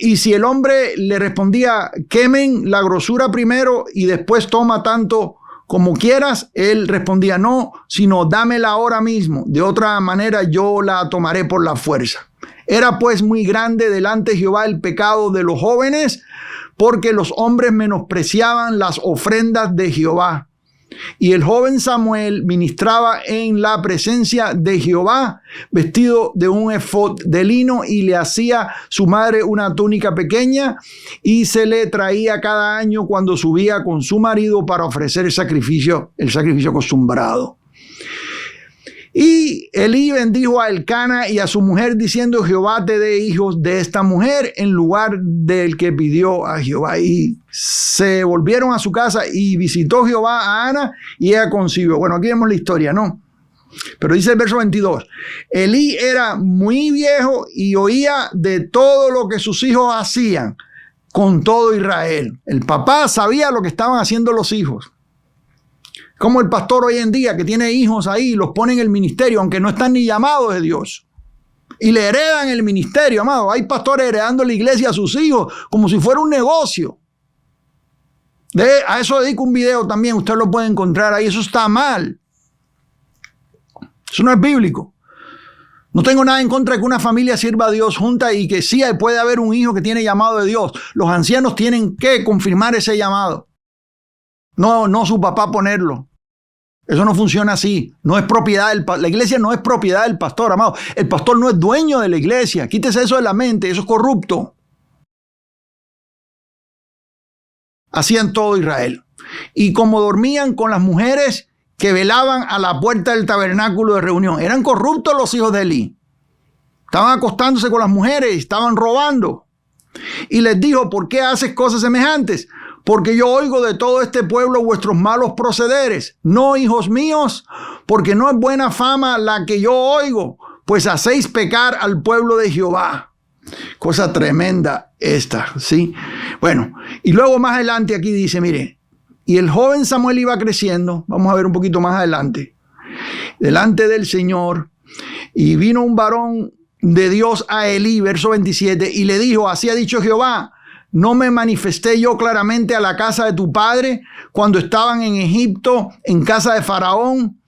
Y si el hombre le respondía: quemen la grosura primero y después toma tanto como quieras, él respondía: no, sino dámela ahora mismo, de otra manera yo la tomaré por la fuerza. Era pues muy grande delante de Jehová el pecado de los jóvenes, porque los hombres menospreciaban las ofrendas de Jehová. Y el joven Samuel ministraba en la presencia de Jehová, vestido de un efod de lino, y le hacía su madre una túnica pequeña, y se le traía cada año cuando subía con su marido para ofrecer el sacrificio acostumbrado. Y Elí bendijo a Elcana y a su mujer, diciendo: Jehová te dé hijos de esta mujer en lugar del que pidió a Jehová. Y se volvieron a su casa, y visitó Jehová a Ana, y ella concibió. Bueno, aquí vemos la historia, ¿no? Pero dice el verso 22, Elí era muy viejo y oía de todo lo que sus hijos hacían con todo Israel. El papá sabía lo que estaban haciendo los hijos. Como el pastor hoy en día que tiene hijos ahí, los pone en el ministerio, aunque no están ni llamados de Dios. Y le heredan el ministerio, amado. Hay pastores heredando la iglesia a sus hijos como si fuera un negocio. A eso dedico un video también, usted lo puede encontrar ahí. Eso está mal. Eso no es bíblico. No tengo nada en contra de que una familia sirva a Dios junta y que sí puede haber un hijo que tiene llamado de Dios. Los ancianos tienen que confirmar ese llamado. No su papá ponerlo. Eso no funciona así. No es propiedad del pastor. La iglesia no es propiedad del pastor, amado. El pastor no es dueño de la iglesia. Quítese eso de la mente. Eso es corrupto. Hacían todo Israel. Y como dormían con las mujeres que velaban a la puerta del tabernáculo de reunión. Eran corruptos los hijos de Elí. Estaban acostándose con las mujeres. Estaban robando. Y les dijo: ¿por qué haces cosas semejantes? Porque yo oigo de todo este pueblo vuestros malos procederes. No, hijos míos, porque no es buena fama la que yo oigo, pues hacéis pecar al pueblo de Jehová. Cosa tremenda esta, ¿sí? Bueno, y luego más adelante aquí dice, mire, y el joven Samuel iba creciendo, vamos a ver un poquito más adelante, delante del Señor, y vino un varón de Dios a Elí, verso 27, y le dijo: así ha dicho Jehová, ¿no me manifesté yo claramente a la casa de tu padre cuando estaban en Egipto, en casa de Faraón?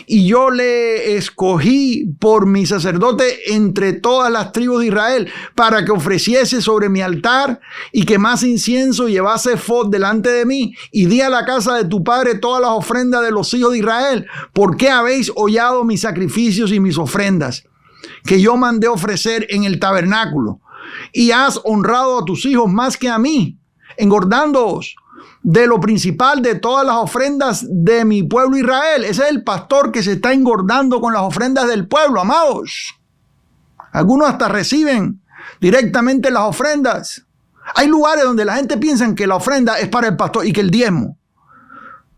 Y yo le escogí por mi sacerdote entre todas las tribus de Israel, para que ofreciese sobre mi altar y quemase incienso y llevase efod delante de mí. Y di a la casa de tu padre todas las ofrendas de los hijos de Israel. ¿Por qué habéis hollado mis sacrificios y mis ofrendas que yo mandé ofrecer en el tabernáculo? Y has honrado a tus hijos más que a mí, engordándoos de lo principal de todas las ofrendas de mi pueblo Israel. Ese es el pastor que se está engordando con las ofrendas del pueblo, amados. Algunos hasta reciben directamente las ofrendas. Hay lugares donde la gente piensa que la ofrenda es para el pastor y que el diezmo.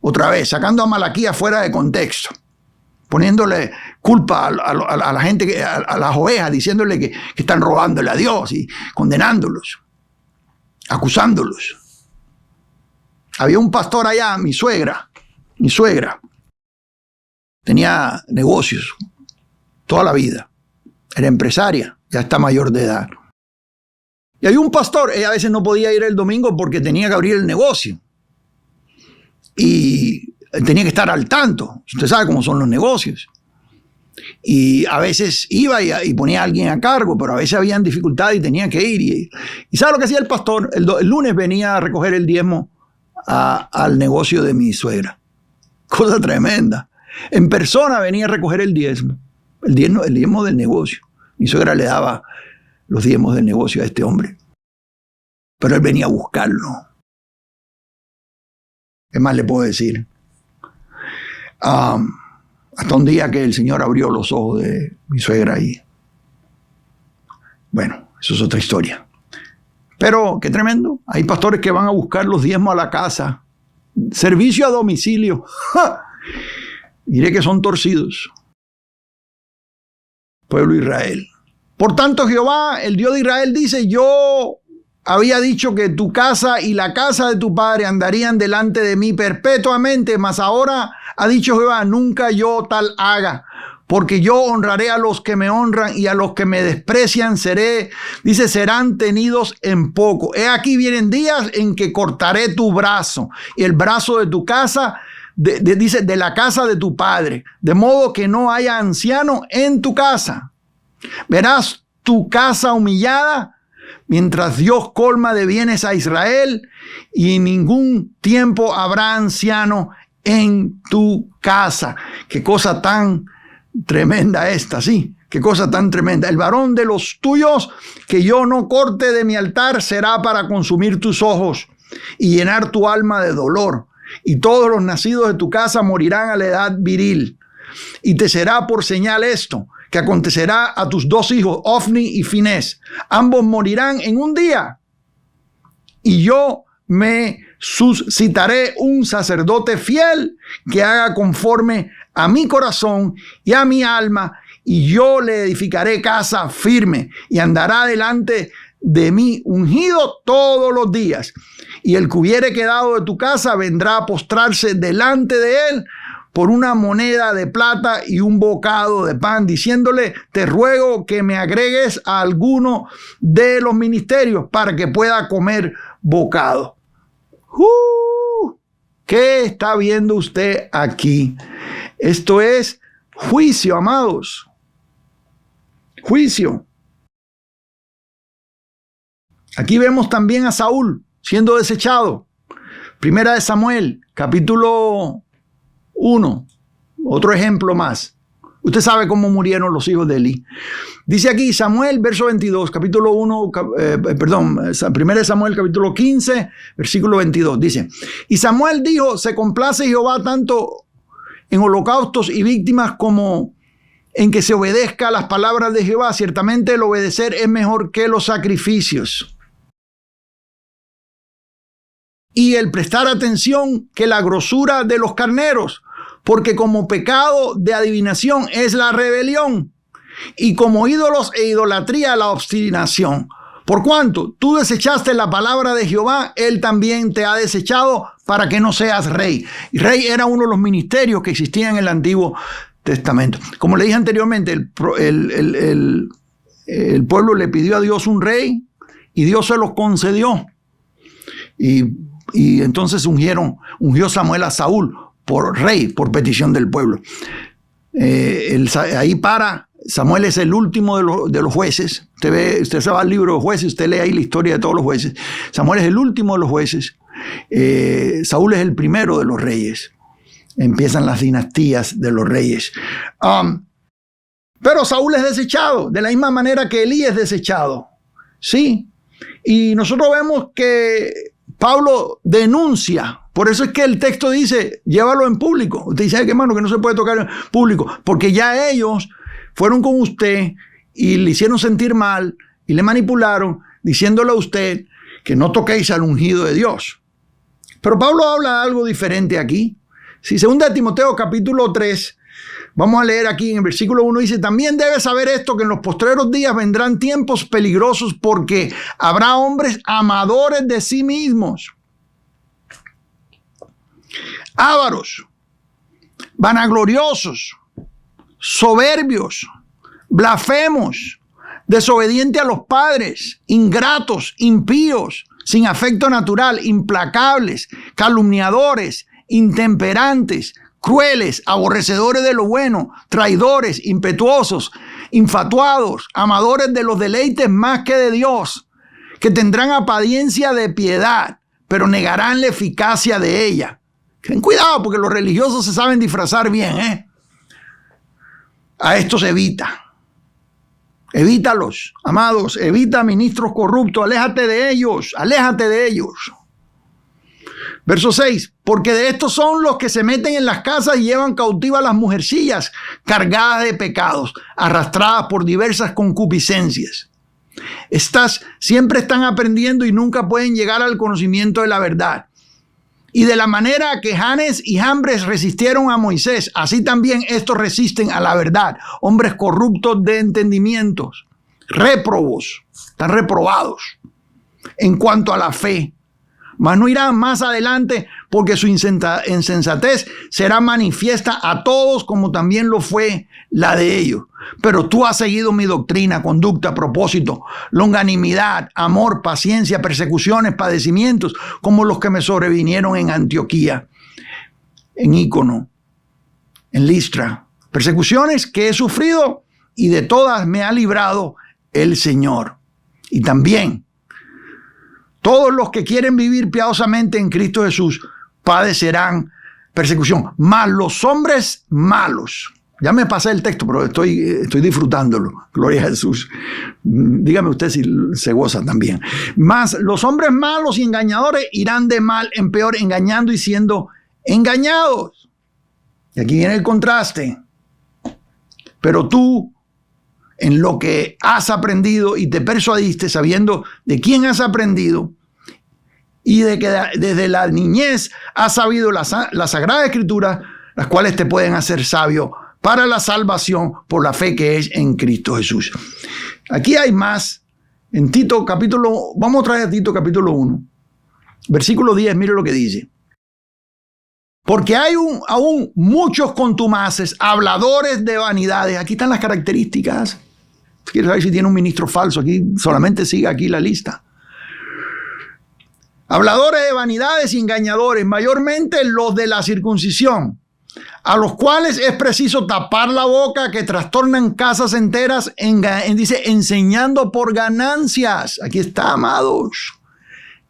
Otra vez, sacando a Malaquías fuera de contexto. Poniéndole culpa a la gente, a las ovejas, diciéndole que están robándole a Dios y condenándolos, acusándolos. Había un pastor allá, mi suegra, tenía negocios toda la vida, era empresaria, ya está mayor de edad. Y había un pastor, ella a veces no podía ir el domingo porque tenía que abrir el negocio. Y tenía que estar al tanto. Usted sabe cómo son los negocios. Y a veces iba y ponía a alguien a cargo, pero a veces habían dificultades y tenía que ir. Y ¿sabe lo que hacía el pastor? El lunes venía a recoger el diezmo al negocio de mi suegra. Cosa tremenda. En persona venía a recoger el diezmo. El diezmo del negocio. Mi suegra le daba los diezmos del negocio a este hombre. Pero él venía a buscarlo. ¿Qué más le puedo decir? Hasta un día que el Señor abrió los ojos de mi suegra y bueno, eso es otra historia. Pero qué tremendo. Hay pastores que van a buscar los diezmos a la casa. Servicio a domicilio. ¡Ja! Diré que son torcidos. Pueblo de Israel. Por tanto, Jehová, el Dios de Israel, dice: yo había dicho que tu casa y la casa de tu padre andarían delante de mí perpetuamente, mas ahora ha dicho Jehová: nunca yo tal haga, porque yo honraré a los que me honran y a los que me desprecian serán tenidos en poco. He aquí vienen días en que cortaré tu brazo y el brazo de tu casa, dice, de la casa de tu padre, de modo que no haya anciano en tu casa. Verás tu casa humillada, mientras Dios colma de bienes a Israel, y en ningún tiempo habrá anciano en tu casa. Qué cosa tan tremenda esta, sí. Qué cosa tan tremenda. El varón de los tuyos que yo no corte de mi altar será para consumir tus ojos y llenar tu alma de dolor. Y todos los nacidos de tu casa morirán a la edad viril. Y te será por señal esto, que acontecerá a tus dos hijos, Ofni y Finés. Ambos morirán en un día. Y yo me suscitaré un sacerdote fiel que haga conforme a mi corazón y a mi alma, y yo le edificaré casa firme y andará delante de mí ungido todos los días. Y el que hubiere quedado de tu casa vendrá a postrarse delante de él por una moneda de plata y un bocado de pan, diciéndole: te ruego que me agregues a alguno de los ministerios para que pueda comer bocado. ¿Qué está viendo usted aquí? Esto es juicio, amados. Juicio. Aquí vemos también a Saúl siendo desechado. Primera de Samuel, capítulo 1. Otro ejemplo más. Usted sabe cómo murieron los hijos de Elí. Dice aquí Samuel, verso 22, capítulo 1, primera de Samuel, capítulo 15, versículo 22. Dice: y Samuel dijo: se complace Jehová tanto en holocaustos y víctimas como en que se obedezca a las palabras de Jehová. Ciertamente el obedecer es mejor que los sacrificios, y el prestar atención que la grosura de los carneros, porque como pecado de adivinación es la rebelión, y como ídolos e idolatría la obstinación. Por cuanto tú desechaste la palabra de Jehová, él también te ha desechado para que no seas rey. Y rey era uno de los ministerios que existían en el Antiguo Testamento. Como le dije anteriormente, el pueblo le pidió a Dios un rey y Dios se los concedió. Y entonces ungió Samuel a Saúl por rey, por petición del pueblo. Ahí Samuel es el último de los jueces. Usted se va al libro de jueces, usted lee ahí la historia de todos los jueces. Samuel es el último de los jueces. Saúl es el primero de los reyes. Empiezan las dinastías de los reyes. Pero Saúl es desechado, de la misma manera que Elí es desechado. Sí. Y nosotros vemos que Pablo denuncia. Por eso es que el texto dice: llévalo en público. Usted dice: ¿qué hermano? Que no se puede tocar en público. Porque ya ellos fueron con usted y le hicieron sentir mal y le manipularon, diciéndole a usted que no toquéis al ungido de Dios. Pero Pablo habla de algo diferente aquí. Si segunda de Timoteo capítulo 3, vamos a leer aquí en el versículo 1, dice: también debes saber esto, que en los postreros días vendrán tiempos peligrosos, porque habrá hombres amadores de sí mismos, ávaros, vanagloriosos, soberbios, blasfemos, desobedientes a los padres, ingratos, impíos, sin afecto natural, implacables, calumniadores, intemperantes, crueles, aborrecedores de lo bueno, traidores, impetuosos, infatuados, amadores de los deleites más que de Dios, que tendrán apariencia de piedad, pero negarán la eficacia de ella. Ten cuidado, porque los religiosos se saben disfrazar bien, A estos evita. Evítalos, amados. Evita ministros corruptos. Aléjate de ellos. Aléjate de ellos. Verso 6. Porque de estos son los que se meten en las casas y llevan cautivas las mujercillas, cargadas de pecados, arrastradas por diversas concupiscencias. Estas siempre están aprendiendo y nunca pueden llegar al conocimiento de la verdad. Y de la manera que Janes y Jambres resistieron a Moisés, así también estos resisten a la verdad. Hombres corruptos de entendimientos, réprobos, están reprobados en cuanto a la fe. Mas no irán más adelante, porque su insensatez será manifiesta a todos, como también lo fue la de ellos. Pero tú has seguido mi doctrina, conducta, propósito, longanimidad, amor, paciencia, persecuciones, padecimientos, como los que me sobrevinieron en Antioquía, en Ícono, en Listra. Persecuciones que he sufrido, y de todas me ha librado el Señor. Y también, todos los que quieren vivir piadosamente en Cristo Jesús padecerán persecución. Mas los hombres malos, ya me pasé el texto, pero estoy disfrutándolo. Gloria a Jesús. Dígame usted si se goza también. Mas los hombres malos y engañadores irán de mal en peor, engañando y siendo engañados. Y aquí viene el contraste. Pero tú, en lo que has aprendido y te persuadiste, sabiendo de quién has aprendido y de que desde la niñez has sabido la Sagrada Escritura, las cuales te pueden hacer sabio para la salvación por la fe que es en Cristo Jesús. Aquí hay más. En Tito capítulo, vamos a traer a Tito capítulo 1, versículo 10, mire lo que dice. Porque hay aún muchos contumaces, habladores de vanidades. Aquí están las características. Si quieres saber si tiene un ministro falso, aquí solamente siga aquí la lista. Habladores de vanidades y engañadores, mayormente los de la circuncisión, a los cuales es preciso tapar la boca, que trastornan casas enteras, dice, enseñando por ganancias. Aquí está, amados.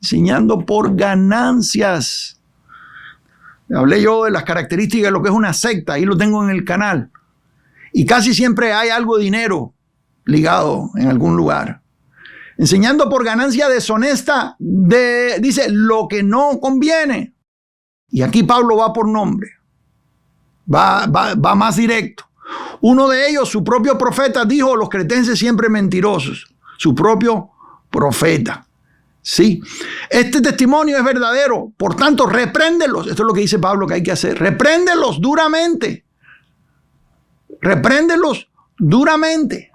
Enseñando por ganancias. Hablé yo de las características de lo que es una secta, ahí lo tengo en el canal. Y casi siempre hay algo de dinero ligado en algún lugar. Enseñando por ganancia deshonesta, dice, lo que no conviene. Y aquí Pablo va por nombre. Va más directo. Uno de ellos, su propio profeta, dijo, los cretenses siempre mentirosos. Su propio profeta. Sí, este testimonio es verdadero, por tanto, repréndelos. Esto es lo que dice Pablo que hay que hacer. Repréndelos duramente. Repréndelos duramente.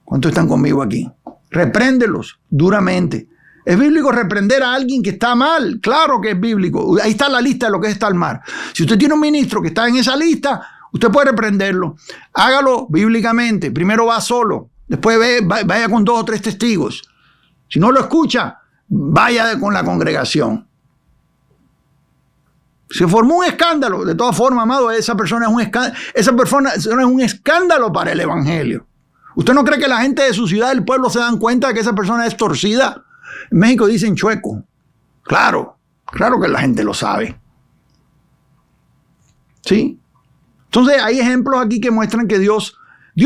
¿Cuántos están conmigo aquí? Repréndelos duramente. ¿Es bíblico reprender a alguien que está mal? Claro que es bíblico. Ahí está la lista de lo que es estar mal. Si usted tiene un ministro que está en esa lista, usted puede reprenderlo. Hágalo bíblicamente. Primero va solo. Después vaya con 2 o 3 testigos. Si no lo escucha, vaya con la congregación. Se formó un escándalo. De todas formas, amado, esa persona es un escándalo para el evangelio. ¿Usted no cree que la gente de su ciudad, del pueblo, se dan cuenta de que esa persona es torcida? En México dicen chueco. Claro que la gente lo sabe. ¿Sí? Entonces hay ejemplos aquí que muestran que Dios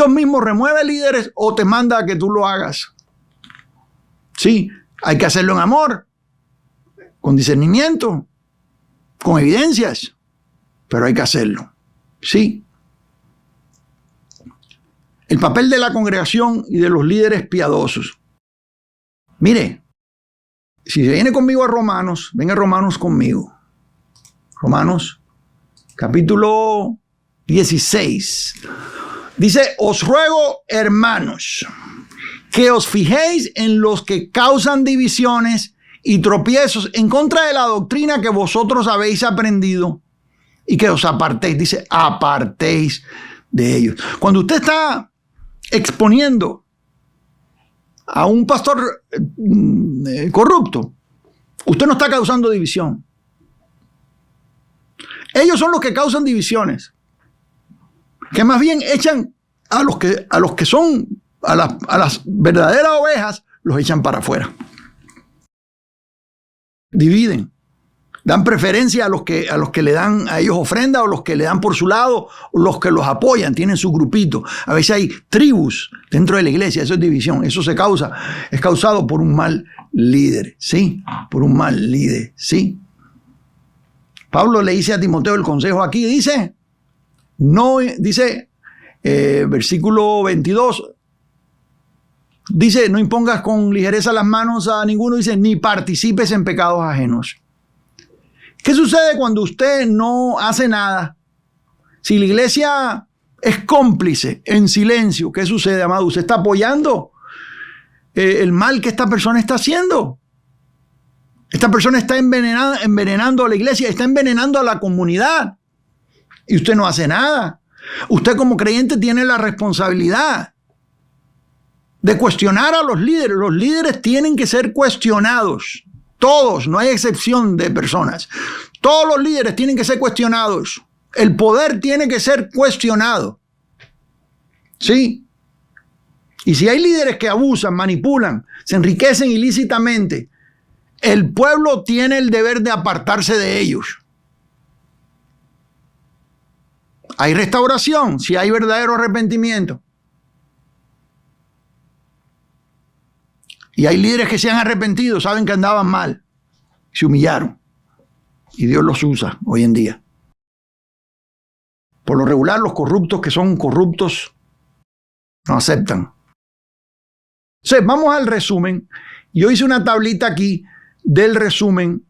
mismo remueve líderes o te manda a que tú lo hagas. Sí, hay que hacerlo en amor, con discernimiento, con evidencias, pero hay que hacerlo. Sí. El papel de la congregación y de los líderes piadosos. Mire, si se viene conmigo a Romanos, venga Romanos conmigo. Romanos, capítulo 16. Dice, os ruego, hermanos, que os fijéis en los que causan divisiones y tropiezos en contra de la doctrina que vosotros habéis aprendido y que os apartéis. Dice, apartéis de ellos. Cuando usted está exponiendo a un pastor corrupto, usted no está causando división. Ellos son los que causan divisiones, que más bien echan a los que son a las verdaderas ovejas, los echan para afuera. Dividen. Dan preferencia a los que le dan a ellos ofrenda, o los que le dan por su lado, o los que los apoyan, tienen su grupito. A veces hay tribus dentro de la iglesia, eso es división. Eso es causado por un mal líder, ¿sí? Por un mal líder, ¿sí? Pablo le dice a Timoteo el consejo aquí, dice, versículo 22, dice, no impongas con ligereza las manos a ninguno, dice, ni participes en pecados ajenos. ¿Qué sucede cuando usted no hace nada? Si la iglesia es cómplice, en silencio, ¿qué sucede, amado? Usted está apoyando el mal que esta persona está haciendo. Esta persona está envenenando a la iglesia, está envenenando a la comunidad. Y usted no hace nada. Usted como creyente tiene la responsabilidad de cuestionar a los líderes. Los líderes tienen que ser cuestionados. Todos, no hay excepción de personas. Todos los líderes tienen que ser cuestionados. El poder tiene que ser cuestionado. ¿Sí? Y si hay líderes que abusan, manipulan, se enriquecen ilícitamente, el pueblo tiene el deber de apartarse de ellos. Hay restauración si hay verdadero arrepentimiento. Y hay líderes que se han arrepentido, saben que andaban mal, se humillaron. Y Dios los usa hoy en día. Por lo regular, los corruptos que son corruptos no aceptan. Entonces, vamos al resumen. Yo hice una tablita aquí del resumen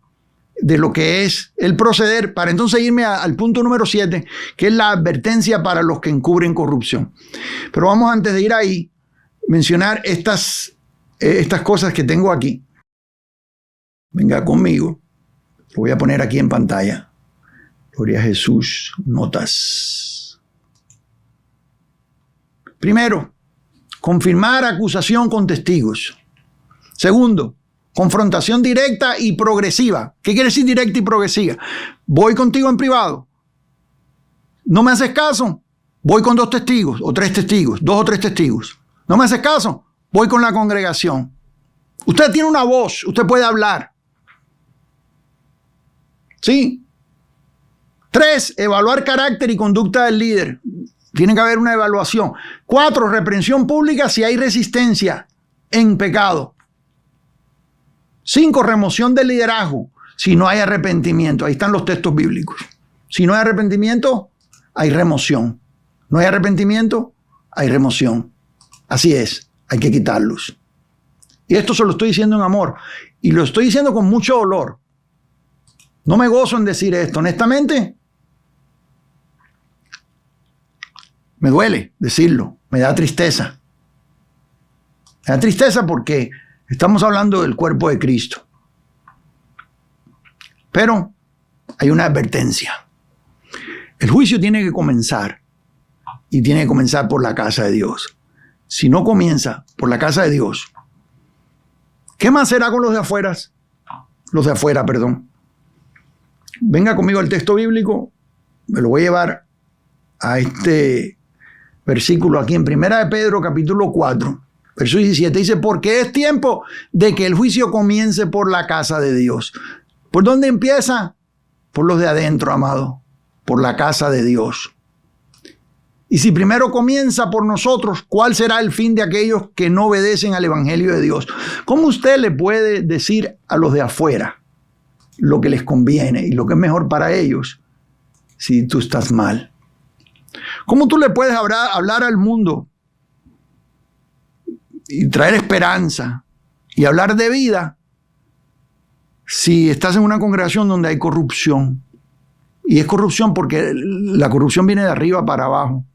de lo que es el proceder, para entonces irme al punto número 7, que es la advertencia para los que encubren corrupción. Pero vamos, antes de ir ahí, mencionar estas cosas que tengo aquí. Venga conmigo. Lo voy a poner aquí en pantalla. Gloria a Jesús. Notas. Primero, confirmar acusación con testigos. Segundo, confrontación directa y progresiva. ¿Qué quiere decir directa y progresiva? Voy contigo en privado. ¿No me haces caso? Voy con 2 testigos o 3 testigos, 2 o 3 testigos. ¿No me haces caso? Voy con la congregación. Usted tiene una voz, usted puede hablar. ¿Sí? 3, evaluar carácter y conducta del líder. Tiene que haber una evaluación. 4, reprensión pública si hay resistencia en pecado. 5, remoción del liderazgo si no hay arrepentimiento. Ahí están los textos bíblicos. Si no hay arrepentimiento, hay remoción. No hay arrepentimiento, hay remoción. Así es, hay que quitarlos. Y esto se lo estoy diciendo en amor. Y lo estoy diciendo con mucho dolor. No me gozo en decir esto. Honestamente, me duele decirlo. Me da tristeza. Me da tristeza porque estamos hablando del cuerpo de Cristo. Pero hay una advertencia. El juicio tiene que comenzar. Y tiene que comenzar por la casa de Dios. Si no comienza por la casa de Dios, ¿qué más será con los de afuera? Los de afuera, perdón. Venga conmigo al texto bíblico. Me lo voy a llevar a este versículo aquí en 1 de Pedro, capítulo 4. Verso 17 dice, porque es tiempo de que el juicio comience por la casa de Dios. ¿Por dónde empieza? Por los de adentro, amado. Por la casa de Dios. Y si primero comienza por nosotros, ¿cuál será el fin de aquellos que no obedecen al evangelio de Dios? ¿Cómo usted le puede decir a los de afuera lo que les conviene y lo que es mejor para ellos si tú estás mal? ¿Cómo tú le puedes hablar al mundo y traer esperanza y hablar de vida si estás en una congregación donde hay corrupción? Y es corrupción porque la corrupción viene de arriba para abajo.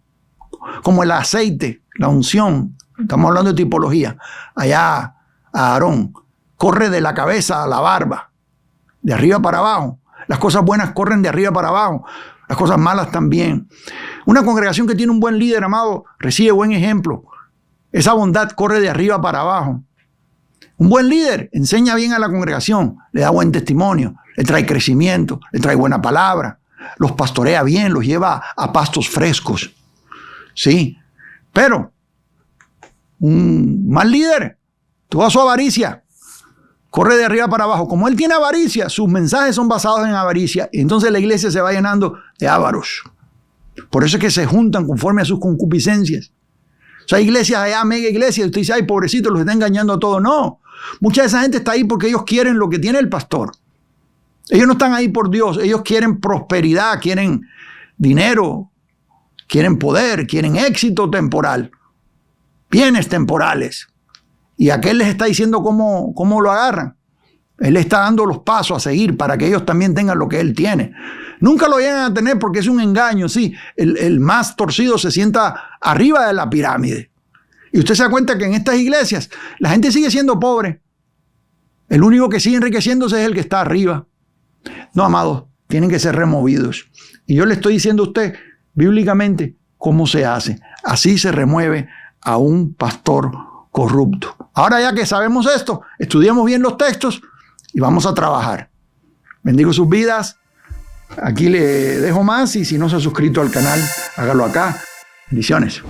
Como el aceite, la unción, estamos hablando de tipología. Allá a Aarón, corre de la cabeza a la barba, de arriba para abajo. Las cosas buenas corren de arriba para abajo, las cosas malas también. Una congregación que tiene un buen líder, amado, recibe buen ejemplo. Esa bondad corre de arriba para abajo. Un buen líder enseña bien a la congregación, le da buen testimonio, le trae crecimiento, le trae buena palabra, los pastorea bien, los lleva a pastos frescos. Sí, pero un mal líder, toda su avaricia, corre de arriba para abajo. Como él tiene avaricia, sus mensajes son basados en avaricia, y entonces la iglesia se va llenando de ávaros. Por eso es que se juntan conforme a sus concupiscencias. O sea, hay iglesias allá, mega iglesias, y usted dice, ay, pobrecito, los está engañando a todos. No, mucha de esa gente está ahí porque ellos quieren lo que tiene el pastor. Ellos no están ahí por Dios, ellos quieren prosperidad, quieren dinero, quieren poder, quieren éxito temporal, bienes temporales. Y aquel les está diciendo cómo lo agarran. Él les está dando los pasos a seguir para que ellos también tengan lo que él tiene. Nunca lo llegan a tener porque es un engaño, sí. El más torcido se sienta arriba de la pirámide. Y usted se da cuenta que en estas iglesias la gente sigue siendo pobre. El único que sigue enriqueciéndose es el que está arriba. No, amados, tienen que ser removidos. Y yo le estoy diciendo a usted, bíblicamente, cómo se hace. Así se remueve a un pastor corrupto. Ahora ya que sabemos esto, estudiemos bien los textos y vamos a trabajar. Bendigo sus vidas. Aquí le dejo más y si no se ha suscrito al canal, hágalo acá. Bendiciones.